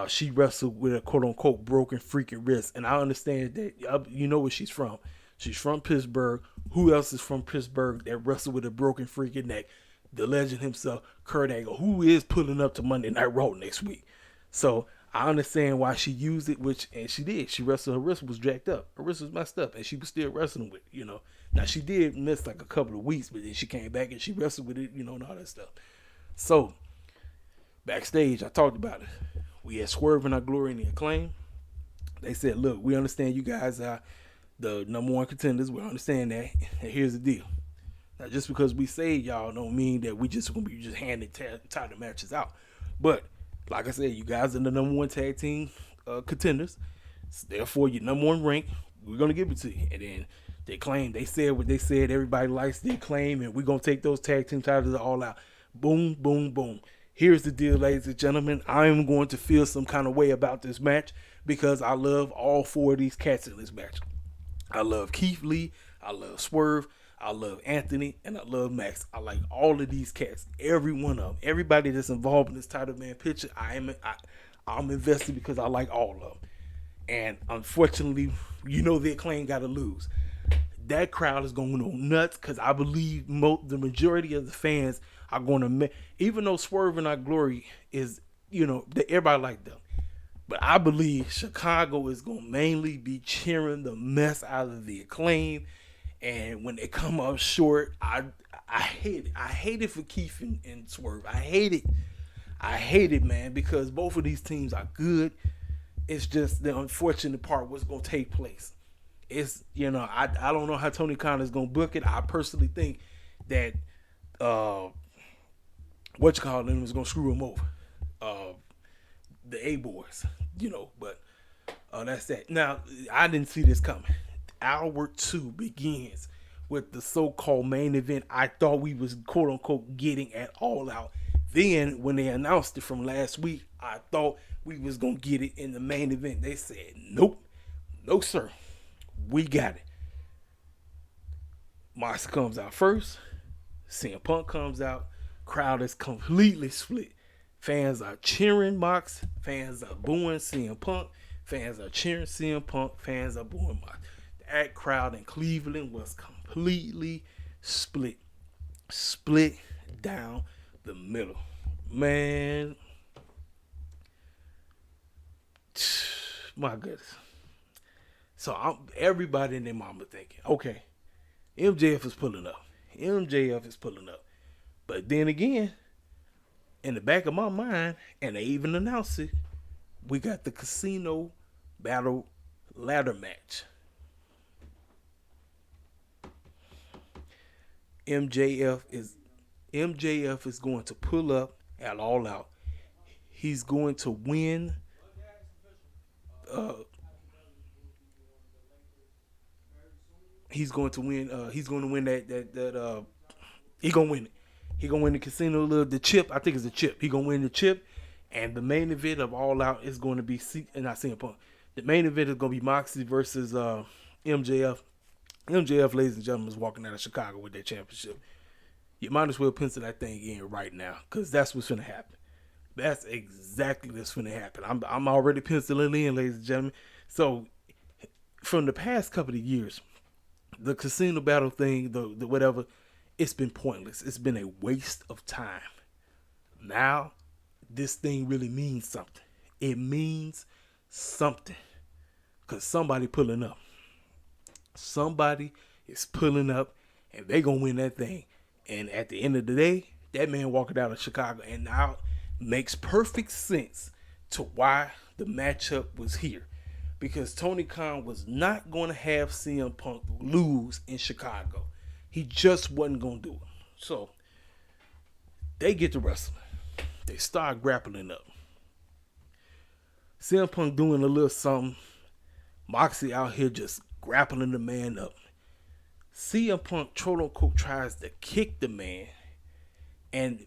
she wrestled with a quote unquote broken freaking wrist. And I understand that you know where she's from. She's from Pittsburgh. Who else is from Pittsburgh that wrestled with a broken freaking neck? The legend himself, Kurt Angle, who is pulling up to Monday Night Raw next week. So I understand why she used it, and she did. She wrestled, her wrist was jacked up. Her wrist was messed up, and she was still wrestling with it, Now, she did miss like a couple of weeks, but then she came back and she wrestled with it, and all that stuff. So, backstage, I talked about it. We had Swerve and Our Glory and the Acclaim. They said, look, we understand you guys are the number one contenders. We understand that. And here's the deal. Now, just because we say y'all don't mean that we just going to be just handing title matches out. But, like I said, you guys are the number one tag team contenders. So therefore, your number one rank, we're going to give it to you. And then they said what they said. Everybody likes their claim, and we're going to take those tag team titles all out. Boom, boom, boom. Here's the deal, ladies and gentlemen. I'm going to feel some kind of way about this match because I love all four of these cats in this match. I love Keith Lee. I love Swerve. I love Anthony, and I love Max. I like all of these cats, every one of them. Everybody that's involved in this title man picture, I'm invested because I like all of them. And unfortunately, the Acclaim got to lose. That crowd is going to go nuts because I believe the majority of the fans are going to, even though Swerve and Our Glory is, everybody like them. But I believe Chicago is going to mainly be cheering the mess out of the Acclaim. And when they come up short, I hate it. I hate it for Keith and Swerve. I hate it. I hate it, man, because both of these teams are good. It's just the unfortunate part what's going to take place. It's, I don't know how Tony Khan is going to book it. I personally think that is going to screw him over. The A-boys, but that's that. Now, I didn't see this coming. Hour 2 begins with the so-called main event I thought we was quote-unquote getting at All Out. Then, when they announced it from last week, I thought we was going to get it in the main event. They said, nope. No, sir. We got it. Moxley comes out first. CM Punk comes out. Crowd is completely split. Fans are cheering Mox. Fans are booing CM Punk. Fans are cheering CM Punk. Fans are booing Mox. That crowd in Cleveland was completely split down the middle, man. My goodness. So everybody in their mama thinking, okay, MJF is pulling up. But then again, in the back of my mind, and they even announced it, we got the Casino Battle ladder match. MJF is going to pull up at All Out. He's going to win. He's going to win that. He's going to win it. He's gonna win the casino, the chip. I think it's the chip. He's gonna win the chip, and the main event of All Out is going to be not CM Punk. The main event is gonna be Moxley versus MJF. MJF, ladies and gentlemen, is walking out of Chicago with that championship. You might as well pencil that thing in right now, because that's what's gonna happen. That's exactly what's gonna happen. I'm already penciling in, ladies and gentlemen. So, from the past couple of years, the casino battle thing, the whatever, it's been pointless. It's been a waste of time. Now, this thing really means something. It means something. Because somebody pulling up. Somebody is pulling up, and they going to win that thing. And at the end of the day, that man walking out of Chicago, and now makes perfect sense to why the matchup was here. Because Tony Khan was not going to have CM Punk lose in Chicago. He just wasn't going to do it. So, they get to wrestling. They start grappling up. CM Punk doing a little something. Moxley out here just grappling the man up. CM Punk, quote-unquote, tries to kick the man, and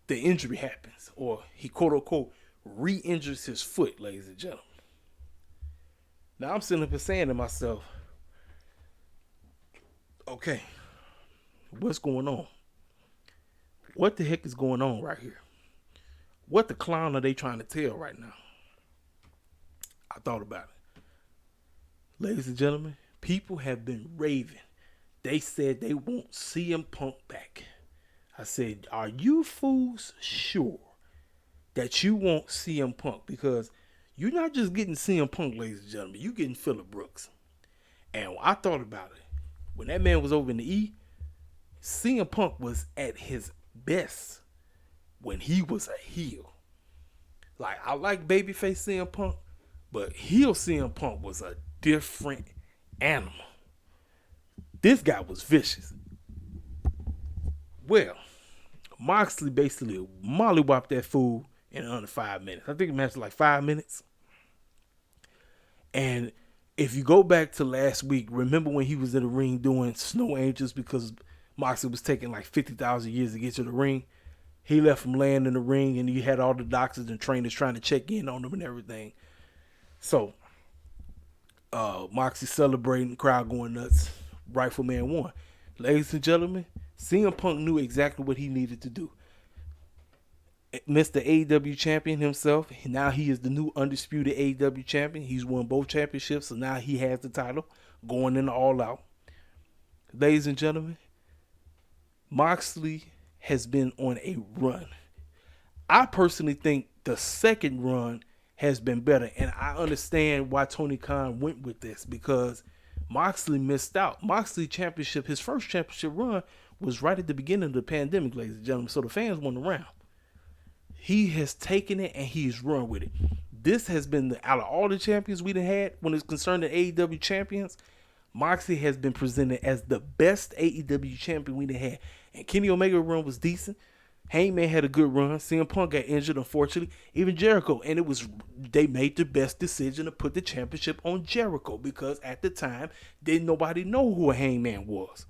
the injury happens. Or he, quote-unquote, re-injures his foot, ladies and gentlemen. Now, I'm sitting up and saying to myself, okay, what's going on? What the heck is going on right here? What the clown are they trying to tell right now? I thought about it. Ladies and gentlemen, people have been raving. They said they want CM Punk back. I said, are you fools sure that you want CM Punk? Because you're not just getting CM Punk, ladies and gentlemen. You're getting Phillip Brooks. And I thought about it. When that man was over in the E, CM Punk was at his best when he was a heel. Like, I like babyface CM Punk, but heel CM Punk was a different animal. This guy was vicious. Well, Moxley basically mollywopped that fool in under 5 minutes. I think it matched like 5 minutes. And if you go back to last week, remember when he was in the ring doing Snow Angels because Moxley was taking like 50,000 years to get to the ring? He left him laying in the ring, and you had all the doctors and trainers trying to check in on him and everything. So, Moxley celebrating, crowd going nuts. Rightful man won. Ladies and gentlemen, CM Punk knew exactly what he needed to do. Mr. AEW champion himself, now he is the new undisputed AEW champion. He's won both championships, so now he has the title going into All Out. Ladies and gentlemen, Moxley has been on a run. I personally think the second run has been better, and I understand why Tony Khan went with this, because Moxley missed out. Moxley championship, his first championship run was right at the beginning of the pandemic, ladies and gentlemen, so the fans weren't around. He has taken it and he's run with it. This has been out of all the champions we've had when it's concerned to AEW champions, Moxley has been presented as the best AEW champion we've had. And Kenny Omega run was decent. Hangman had a good run. CM Punk got injured, unfortunately. Even Jericho. And they made the best decision to put the championship on Jericho, because at the time, didn't nobody know who a Hangman was.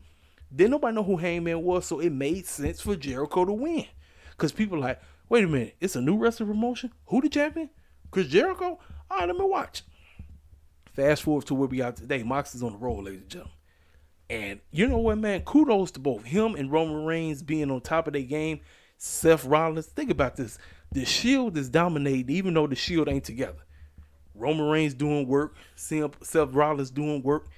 Didn't nobody know who Hangman was, so it made sense for Jericho to win. Because people like, wait a minute, it's a new wrestling promotion? Who the champion? Chris Jericho? All right, let me watch. Fast forward to where we are today. Moxley's on the roll, ladies and gentlemen. And you know what, man? Kudos to both him and Roman Reigns being on top of their game. Seth Rollins. Think about this. The Shield is dominating, even though the Shield ain't together. Roman Reigns doing work. Seth Rollins doing work.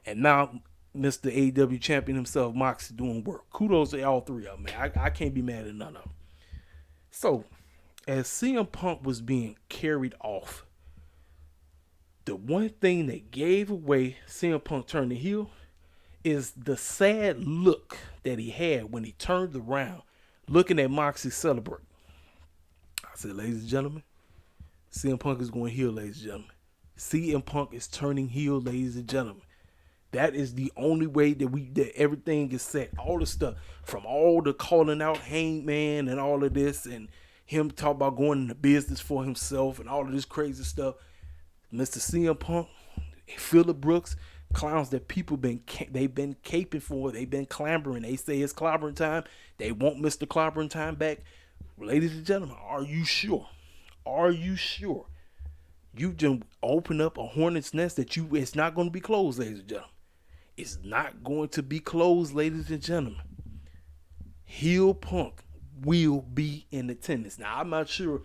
And now Mr. AEW champion himself, Moxley, doing work. Kudos to all three of them, man. I can't be mad at none of them. So, as CM Punk was being carried off, the one thing that gave away CM Punk turning heel is the sad look that he had when he turned around, looking at Moxley celebrate. I said, ladies and gentlemen, CM Punk is going heel, ladies and gentlemen. CM Punk is turning heel, ladies and gentlemen. That is the only way that everything is set. All the stuff, from all the calling out Hangman and all of this, and him talk about going into business for himself and all of this crazy stuff. Mr. CM Punk, Phillip Brooks, clowns that people they've been caping for, they've been clambering. They say it's clobbering time. They want Mr. Clobbering Time back. Ladies and gentlemen, are you sure? Are you sure? You just open up a hornet's nest it's not going to be closed, ladies and gentlemen. It's not going to be closed, ladies and gentlemen. Heel Punk will be in attendance. Now, I'm not sure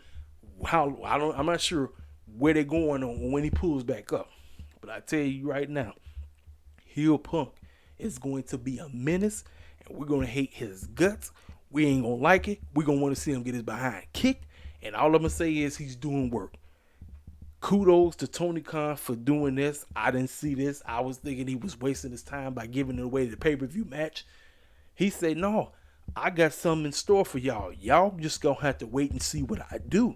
I'm not sure where they're going on when he pulls back up. But I tell you right now, Heel Punk is going to be a menace. and we're gonna hate his guts. We ain't gonna like it. We're gonna want to see him get his behind kicked. And all I'm gonna say is he's doing work. Kudos to Tony Khan for doing this. I didn't see this. I was thinking he was wasting his time by giving it away the pay-per-view match. He said, no, I got something in store for y'all. Y'all just gonna have to wait and see what I do.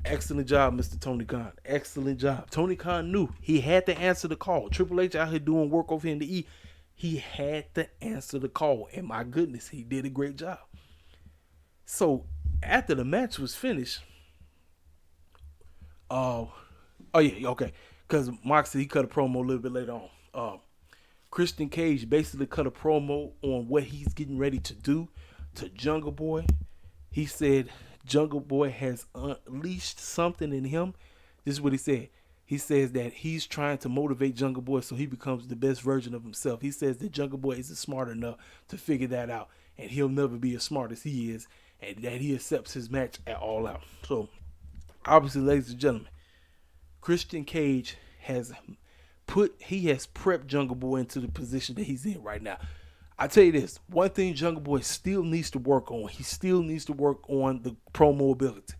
Excellent job, Mr. Tony Khan. Excellent job. Tony Khan knew he had to answer the call. Triple H out here doing work over here in the E. He had to answer the call. And my goodness, he did a great job. So after the match was finished, because Moxley, he cut a promo a little bit later on. Christian Cage basically cut a promo on what he's getting ready to do to Jungle Boy. He said Jungle Boy has unleashed something in him. This is what he said. He says that he's trying to motivate Jungle Boy so he becomes the best version of himself. He says that Jungle Boy isn't smart enough to figure that out, and he'll never be as smart as he is, and that he accepts his match at All Out. So, obviously, ladies and gentlemen, Christian Cage has prepped Jungle Boy into the position that he's in right now. I tell you this, one thing Jungle Boy still needs to work on. He still needs to work on the promo ability,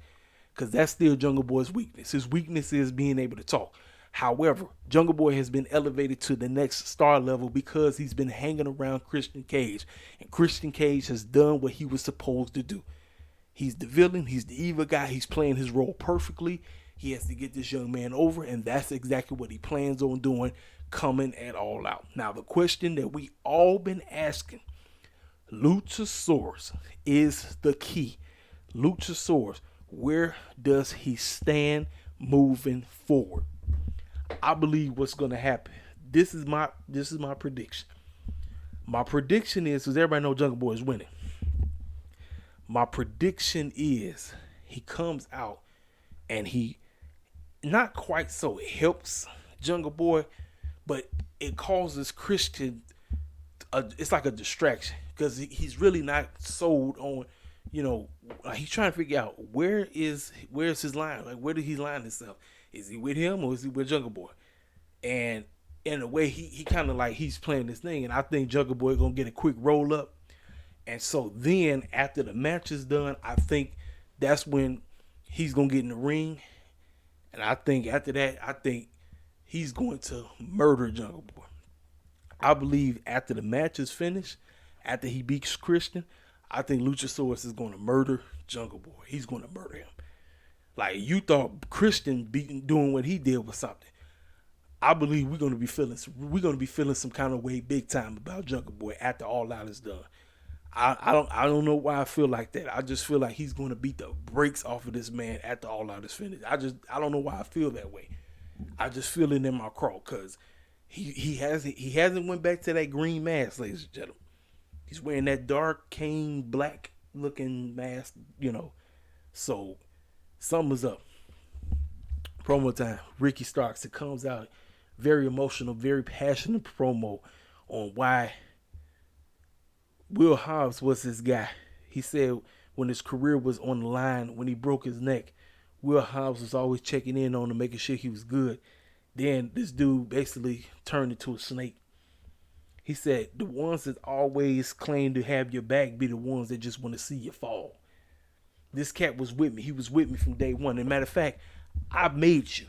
because that's still Jungle Boy's weakness. His weakness is being able to talk. However, Jungle Boy has been elevated to the next star level because he's been hanging around Christian Cage, and Christian Cage has done what he was supposed to do. He's the villain. He's the evil guy. He's playing his role perfectly. He has to get this young man over, and that's exactly what he plans on doing coming at All Out. Now, the question that we all been asking, Luchasaurus is the key. Luchasaurus, where does he stand moving forward? I believe what's going to happen. This is my prediction. My prediction is, because everybody knows Jungle Boy is winning. My prediction is he comes out and he not quite so helps Jungle Boy, but it causes Christian, it's like a distraction, because he's really not sold on, he's trying to figure out where's his line, like where did he line himself? Is he with him or is he with Jungle Boy? And in a way, he kind of like he's playing this thing, and I think Jungle Boy gonna get a quick roll up. And so then after the match is done, I think that's when he's gonna get in the ring. And I think after that, he's going to murder Jungle Boy. I believe after the match is finished, after he beats Christian, I think Luchasaurus is going to murder Jungle Boy. He's going to murder him. Like, you thought Christian doing what he did was something. I believe we're going to be feeling some kind of way big time about Jungle Boy after All Out is done. I don't know why I feel like that. I just feel like he's going to beat the brakes off of this man after All Out is finished. I don't know why I feel that way. I just feel it in my crawl, because he hasn't went back to that green mask, ladies and gentlemen. He's wearing that dark cane black looking mask, So something's up. Promo time. Ricky Starks. It comes out very emotional, very passionate promo on why Will Hobbs was his guy. He said when his career was on the line, when he broke his neck, Will Hobbs was always checking in on him, making sure he was good. Then this dude basically turned into a snake. He said the ones that always claim to have your back be the ones that just want to see you fall. This cat was with me. He was with me from day one. And matter of fact, I made you.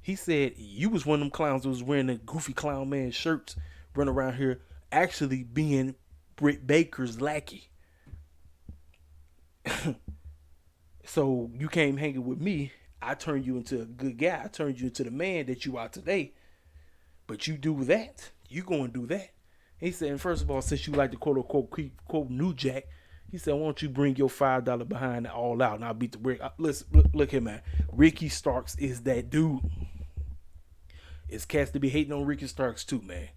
He said you was one of them clowns that was wearing the goofy clown man shirts, running around here actually being Britt Baker's lackey. So you came hanging with me. I turned you into a good guy. I turned you into the man that you are today. But you do that. You go and do that. He said, first of all, since you like to quote unquote quote New Jack, he said, why don't you bring your $5 behind All Out and I'll beat the brick. Listen, look here, man. Ricky Starks is that dude. It's cats to be hating on Ricky Starks too, man.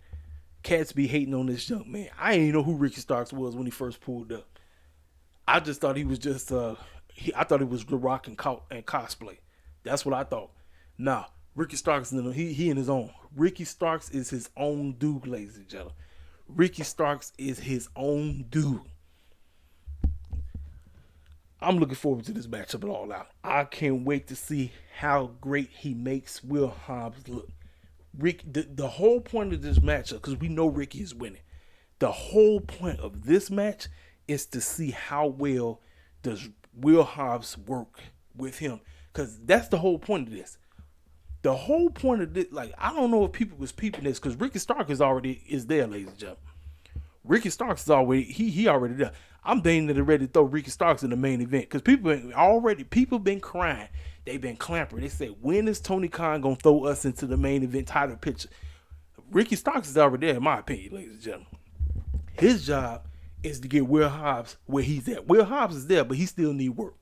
Cats be hating on this young man. I didn't even know who Ricky Starks was when he first pulled up. I just thought he was just I thought he was The Rock and cosplay. That's what I thought. Nah, Ricky Starks, he in his own. Ricky Starks is his own dude, ladies and gentlemen. Ricky Starks is his own dude. I'm looking forward to this matchup at All Out. I can't wait to see how great he makes Will Hobbs look. The whole point of this matchup, because we know Ricky is winning. The whole point of this match is to see how well does Will Hobbs work with him. Because that's the whole point of this. The whole point of this, like, I don't know if people was peeping this, because Ricky Starks is there, ladies and gentlemen. Ricky Starks is already, he already there. I'm thinking that they're ready to throw Ricky Starks in the main event, because people been crying. They've been clampering. They say, when is Tony Khan going to throw us into the main event title picture? Ricky Starks is already there, in my opinion, ladies and gentlemen. His job is to get Will Hobbs where he's at. Will Hobbs is there, but he still need work.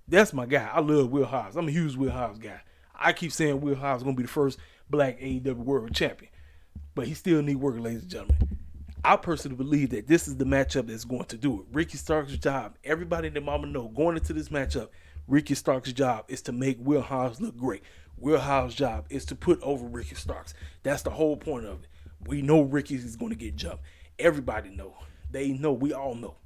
That's my guy. I love Will Hobbs. I'm a huge Will Hobbs guy. I keep saying Will Hobbs is going to be the first black AEW World Champion. But he still need work, ladies and gentlemen. I personally believe that this is the matchup that's going to do it. Ricky Starks' job, everybody in the mama know, going into this matchup, Ricky Starks' job is to make Will Hobbs look great. Will Hobbs' job is to put over Ricky Starks. That's the whole point of it. We know Ricky is going to get jumped. Everybody know. They know. We all know.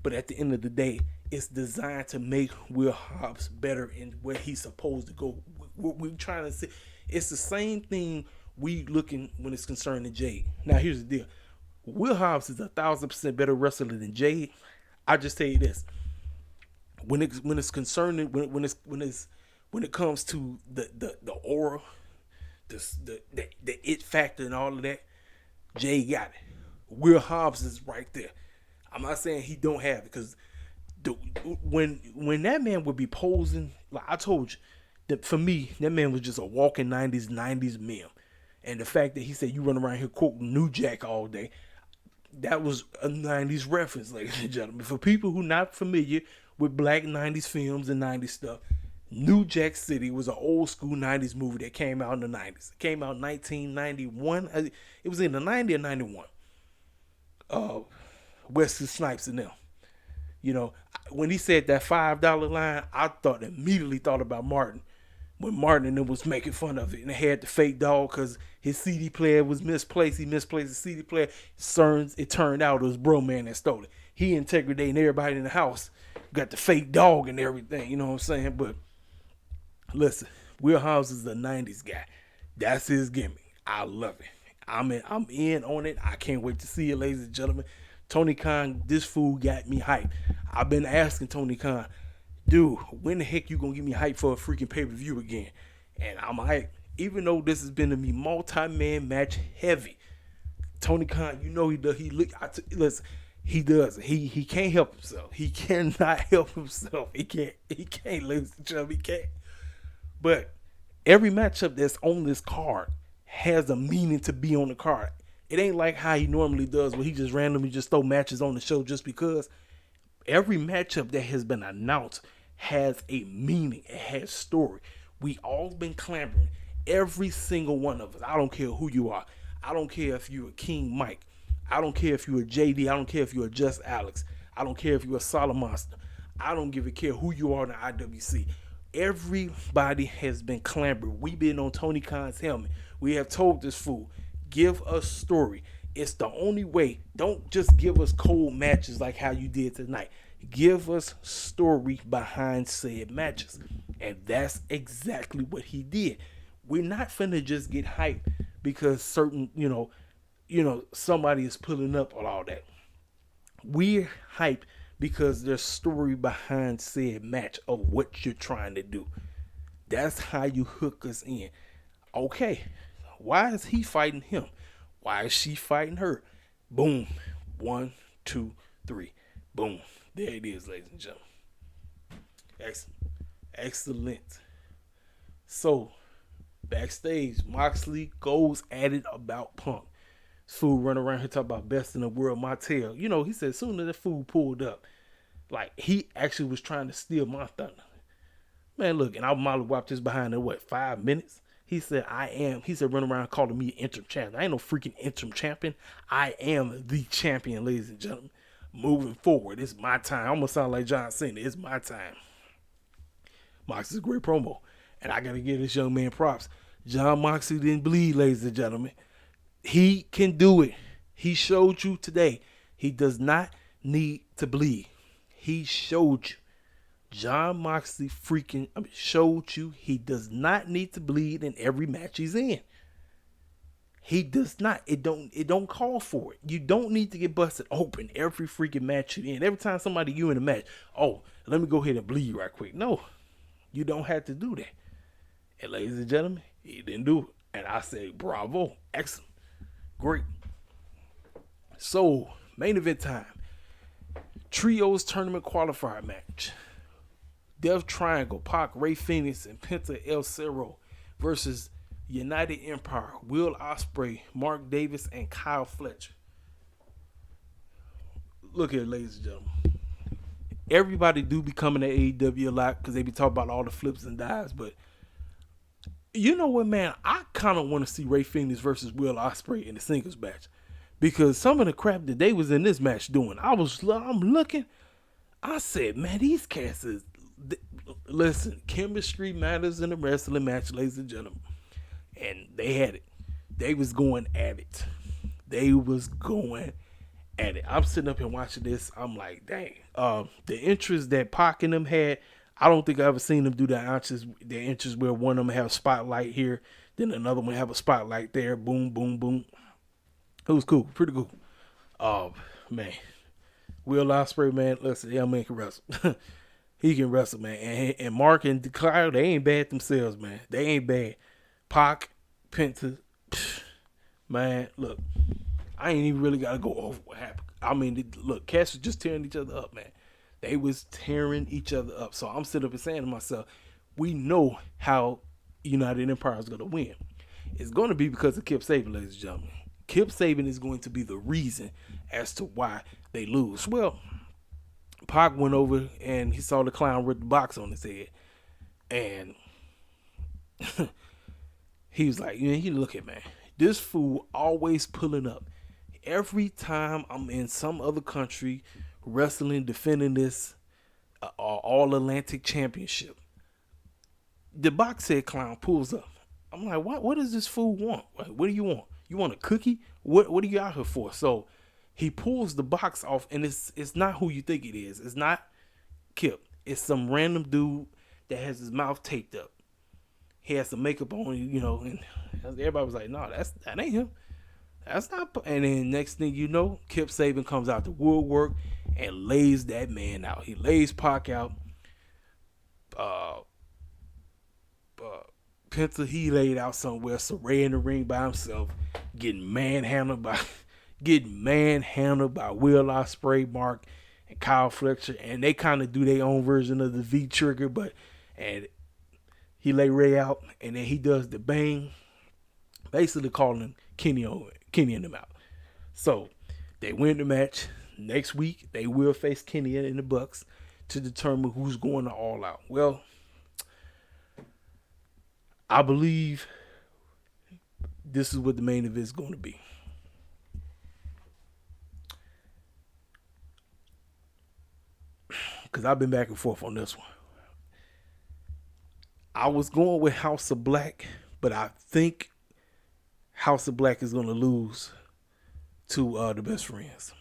But at the end of the day, it's designed to make Will Hobbs better in where he's supposed to go. What we're trying to say, it's the same thing we looking when it's concerning Jade. Now, here's the deal. Will Hobbs is 1,000% better wrestler than Jade. I just tell you this: when it's concerning when it comes to the aura, the it factor and all of that, Jade got it. Will Hobbs is right there. I'm not saying he don't have it, because when that man would be posing, like I told you, that for me, that man was just a walking 90s meme. And the fact that he said you run around here quoting New Jack all day, that was a 90s reference, ladies and gentlemen. For people who not familiar with black 90s films and 90s stuff, New Jack City was an old school 90s movie that came out in the 90s. It came out in 1991. It was in the 90 or 91. Wesley Snipes and them. You know, when he said that $5 line, I immediately thought about Martin. When Martin and them was making fun of it, and they had the fake dog because his CD player was misplaced. He misplaced the CD player. It turned out it was bro man that stole it. He integrating everybody in the house. Got the fake dog and everything. You know what I'm saying? But listen, Will Hobbs is a 90s guy. That's his gimmick. I love it. I'm in on it. I can't wait to see it, ladies and gentlemen. Tony Khan, this fool got me hyped. I've been asking Tony Khan, dude, when the heck you gonna get me hyped for a freaking pay-per-view again? And I'm hyped. Even though this has been to me multi-man match heavy, Tony Khan, you know he does. Listen, he does. He can't help himself. He cannot help himself. He can't, ladies and gentlemen, he can't. But every matchup that's on this card has a meaning to be on the card. It ain't like how he normally does, where he just randomly just throw matches on the show just because. Every matchup that has been announced has a meaning. It has story. We all been clamoring. Every single one of us. I don't care who you are. I don't care if you're a King Mike. I don't care if you're a JD. I don't care if you're a Just Alex. I don't care if you're a Solid Monster. I don't give a care who you are in the IWC. Everybody has been clamoring. We've been on Tony Khan's helmet. We have told this fool, give us story. It's the only way. Don't just give us cold matches like how you did tonight. Give us story behind said matches. And that's exactly what he did. We're not finna just get hyped because certain, somebody is pulling up on all that. We're hyped because there's story behind said match of what you're trying to do. That's how you hook us in. Okay, why is he fighting him? Why is she fighting her? Boom. 1, 2, 3. Boom. There it is, ladies and gentlemen. Excellent. So, backstage, Moxley goes at it about Punk. This fool run around here talking about best in the world, my tail. You know, he said as soon as that fool pulled up, like, he actually was trying to steal my thunder. Man, look, and I molly whopped his behind in 5 minutes? He said, run around calling me interim champion. I ain't no freaking interim champion. I am the champion, ladies and gentlemen. Moving forward, it's my time. I'm going to sound like John Cena. It's my time. Moxley's a great promo. And I got to give this young man props. John Moxley didn't bleed, ladies and gentlemen. He can do it. He showed you today. He does not need to bleed. He showed you. John Moxley showed you he does not need to bleed in every match he's in. He does not. It don't call for it. You don't need to get busted open every freaking match you in. Every time somebody you in a match, oh, let me go ahead and bleed right quick. No, you don't have to do that. And ladies and gentlemen, he didn't do it. And I say, bravo, excellent, great. So, main event time. Trios tournament qualifier match. Death Triangle, Pac, Ray Phoenix, and Penta El Cerro versus United Empire, Will Ospreay, Mark Davis, and Kyle Fletcher. Look here, ladies and gentlemen. Everybody do be coming to AEW a lot because they be talking about all the flips and dives, but you know what, man? I kind of want to see Ray Phoenix versus Will Ospreay in the singles match because some of the crap that they was in this match doing, I'm looking, I said, man, these cats is, listen, chemistry matters in a wrestling match, ladies and gentlemen. And they had it. They was going at it. I'm sitting up and watching this. I'm like, dang. The interest that Pac and them had, I don't think I ever seen them do the inches where one of them have a spotlight here, then another one have a spotlight there. Boom, boom, boom. It was cool. Pretty cool. Oh, man. Will Ospreay, man. Listen, young man can wrestle. He can wrestle, man. And Mark and Kyle, they ain't bad themselves, man. They ain't bad. Pac, Penta, man, look, I ain't even really got to go over what happened. I mean, look, cats was just tearing each other up, man. They was tearing each other up. So I'm sitting up and saying to myself, we know how United Empire is going to win. It's going to be because of Kip Sabian, ladies and gentlemen. Kip Sabian is going to be the reason as to why they lose. Well, Pac went over and he saw the clown with the box on his head. And he was like, you look at, man, this fool always pulling up. Every time I'm in some other country wrestling, defending this All-Atlantic Championship, the box head clown pulls up. I'm like, what does this fool want? What do you want? You want a cookie? What are you out here for? So he pulls the box off, and it's not who you think it is. It's not Kip. It's some random dude that has his mouth taped up. He has some makeup on, and everybody was like, no, that ain't him. That's not. And then next thing you know, Kip Sabian comes out the woodwork and lays that man out. He lays Pac out. Penta, he laid out somewhere. Saray in the ring by himself, getting manhandled by Will Ospreay, Mark, and Kyle Fletcher, and they kind of do their own version of the V trigger, and he lay Ray out, and then he does the bang, basically calling Kenny and them out. So they win the match. Next week they will face Kenny in the Bucks to determine who's going to All Out. Well, I believe this is what the main event is going to be. Because I've been back and forth on this one. I was going with House of Black, but I think House of Black is going to lose to the Best Friends.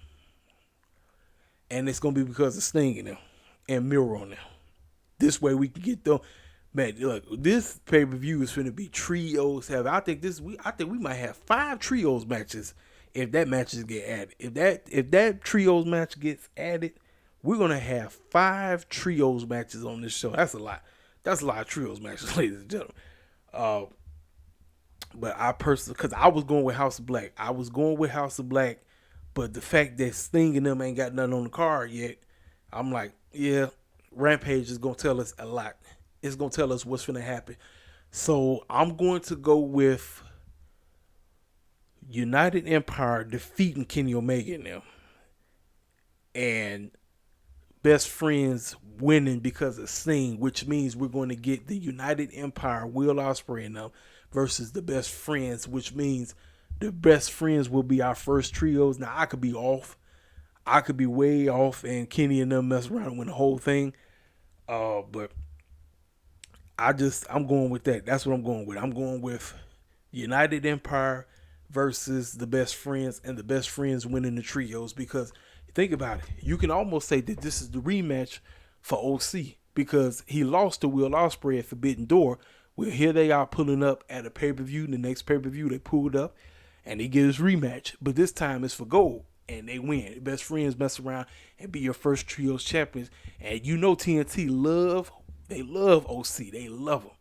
And it's going to be because of Sting in them and Miro on them. This way we can get them. Man, look, this pay-per-view is going to be trios heavy. I think we might have 5 trios matches if that matches get added. If that trios match gets added, we're going to have 5 trios matches on this show. That's a lot. That's a lot of trios matches, ladies and gentlemen. But I personally, because I was going with House of Black. But the fact that Sting and them ain't got nothing on the card yet, I'm like, yeah, Rampage is going to tell us a lot. It's going to tell us what's going to happen. So I'm going to go with United Empire defeating Kenny Omega and them. And Best Friends winning because of Sting, which means we're going to get the United Empire, Will Ospreay and them, versus the Best Friends, which means the Best Friends will be our first trios. Now, I could be off. I could be way off, and Kenny and them mess around and win the whole thing. But I'm going with that. That's what I'm going with. I'm going with United Empire versus the Best Friends, and the Best Friends winning the trios, because think about it. You can almost say that this is the rematch for OC, because he lost to Will Ospreay at Forbidden Door. Well, here they are pulling up at a pay-per-view. The next pay-per-view, they pulled up, and they get his rematch, but this time it's for gold, and they win. Best friends mess around and be your first trios champions, and you know TNT love OC, they love him,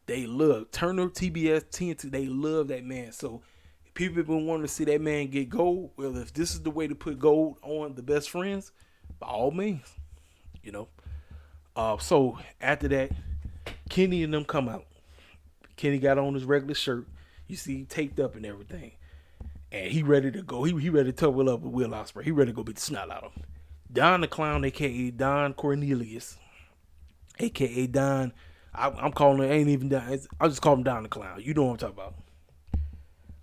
they love Turner, TBS, TNT, they love that man. So people have been wanting to see that man get gold. Well, if this is the way to put gold on the best friends, by all means, you know. So after that, Kenny and them come out. Kenny got on his regular shirt. You see, he taped up and everything. And he ready to go. He ready to tumble up with Will Ospreay. He ready to go beat the snot out of him. Don the Clown, a.k.a. Don Cornelius, a.k.a. Don. I'm calling him, ain't even Don. I'll just call him Don the Clown. You know what I'm talking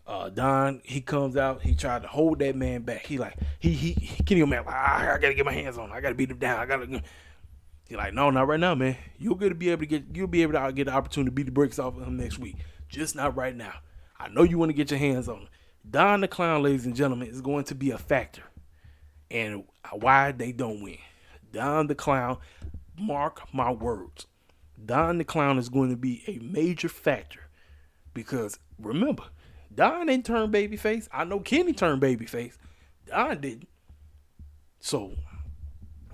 about. Don, he comes out. He tried to hold that man back. He Kenny man, I got to get my hands on him. I got to beat him down. He's like, no, not right now, man. You'll be able to get the opportunity to beat the brakes off of him next week. Just not right now. I know you want to get your hands on him. Don the Clown, ladies and gentlemen, is going to be a factor. And why they don't win. Don the Clown, mark my words. Don the Clown is going to be a major factor. Because remember, Don didn't turn babyface. I know Kenny turned babyface. Don didn't. So,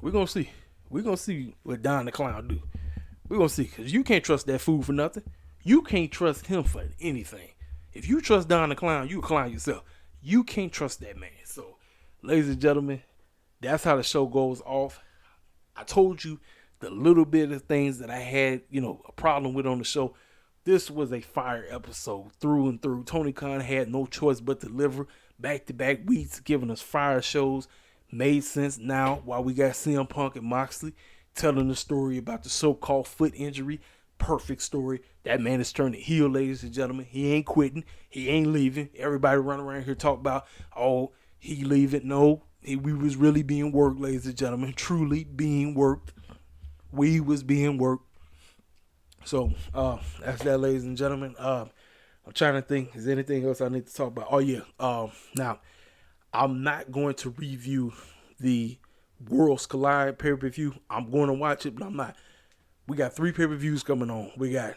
we're going to see. We're going to see what Don the Clown do. We're going to see. Because you can't trust that fool for nothing. You can't trust him for anything. If you trust Don the Clown, you a clown yourself. You can't trust that man. So, ladies and gentlemen, that's how the show goes off. I told you the little bit of things that I had, a problem with on the show. This was a fire episode through and through. Tony Khan had no choice but to deliver back-to-back weeks, giving us fire shows. Made sense now while we got CM Punk and Moxley telling the story about the so-called foot injury. Perfect story. That man is turning heel, ladies and gentlemen. He ain't quitting. He ain't leaving. Everybody running around here talk about, he leaving. No, we was really being worked, ladies and gentlemen. Truly being worked. We was being worked. So, that's that, ladies and gentlemen. I'm trying to think, is there anything else I need to talk about? Oh, yeah. Now, I'm not going to review the Worlds Collide pay-per-view. I'm going to watch it, but I'm not. We got 3 pay-per-views coming on. We got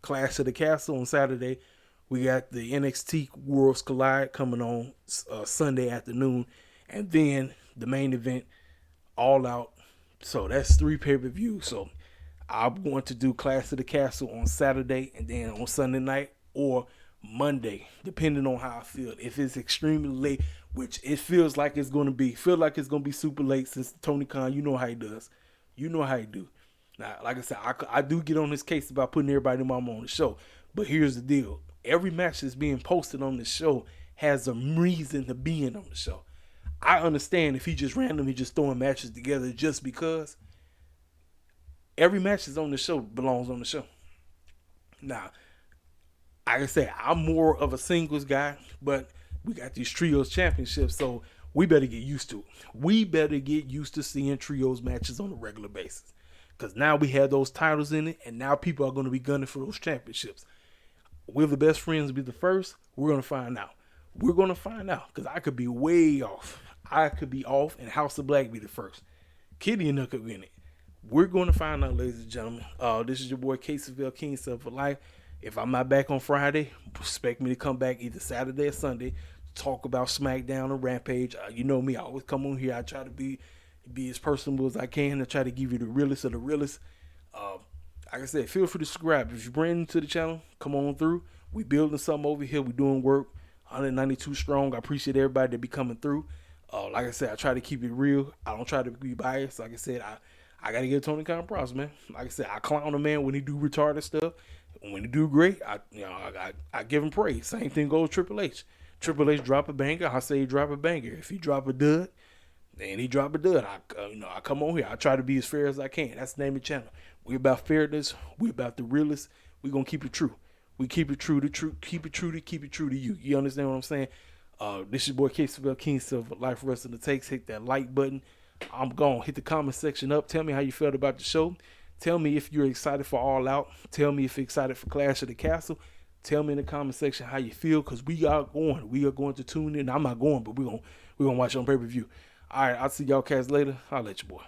Clash of the Castle on Saturday. We got the NXT Worlds Collide coming on Sunday afternoon. And then the main event, All Out. So that's 3 pay-per-views. So I'm going to do Clash of the Castle on Saturday and then on Sunday night or Monday, depending on how I feel. If it's extremely late, which it feels like it's going to be, super late since Tony Khan, you know how he does. You know how he do. Now, like I said, I do get on this case about putting everybody on the show. But here's the deal. Every match that's being posted on the show has a reason to being on the show. I understand if he just randomly just throwing matches together just because. Every match is on the show belongs on the show. Now, like I say, I'm more of a singles guy, but we got these trios championships, so we better get used to it. We better get used to seeing trios matches on a regular basis. Because now we have those titles in it, and now people are going to be gunning for those championships. Will the best friends be the first? We're going to find out. We're going to find out, because I could be way off. I could be off, and House of Black be the first. Kitty and Nook could win it. We're going to find out, ladies and gentlemen. This is your boy, Caseyville King Self for Life. If I'm not back on Friday, expect me to come back either Saturday or Sunday to talk about SmackDown or Rampage. You know me, I always come on here. I try to be as personable as I can and try to give you the realest of the realest. Like I said, feel free to subscribe. If you're brand new to the channel, come on through. We building something over here. We doing work. 192 strong. I appreciate everybody that be coming through. Like I said, I try to keep it real. I don't try to be biased. Like I said, I got to give Tony Khan props, man. Like I said, I clown a man when he do retarded stuff. When he do great, I give him praise. Same thing goes with Triple H. Triple H drop a banger, I say he drop a banger. If he drop a dud, then he drop a dud. I come on here. I try to be as fair as I can. That's the name of the channel. We about fairness. We about the realest. We gonna keep it true. We keep it true to truth. Keep it true to you. You understand what I'm saying? This is your boy Caseyville King Silver. Life Wrestling the Takes. Hit that like button. I'm gone. Hit the comment section up. Tell me how you felt about the show. Tell me if you're excited for All Out. Tell me if you're excited for Clash of the Castle. Tell me in the comment section how you feel, because we are going. We are going to tune in. I'm not going, but we're gonna watch on pay-per-view. All right, I'll see y'all cats later. I'll let you boy.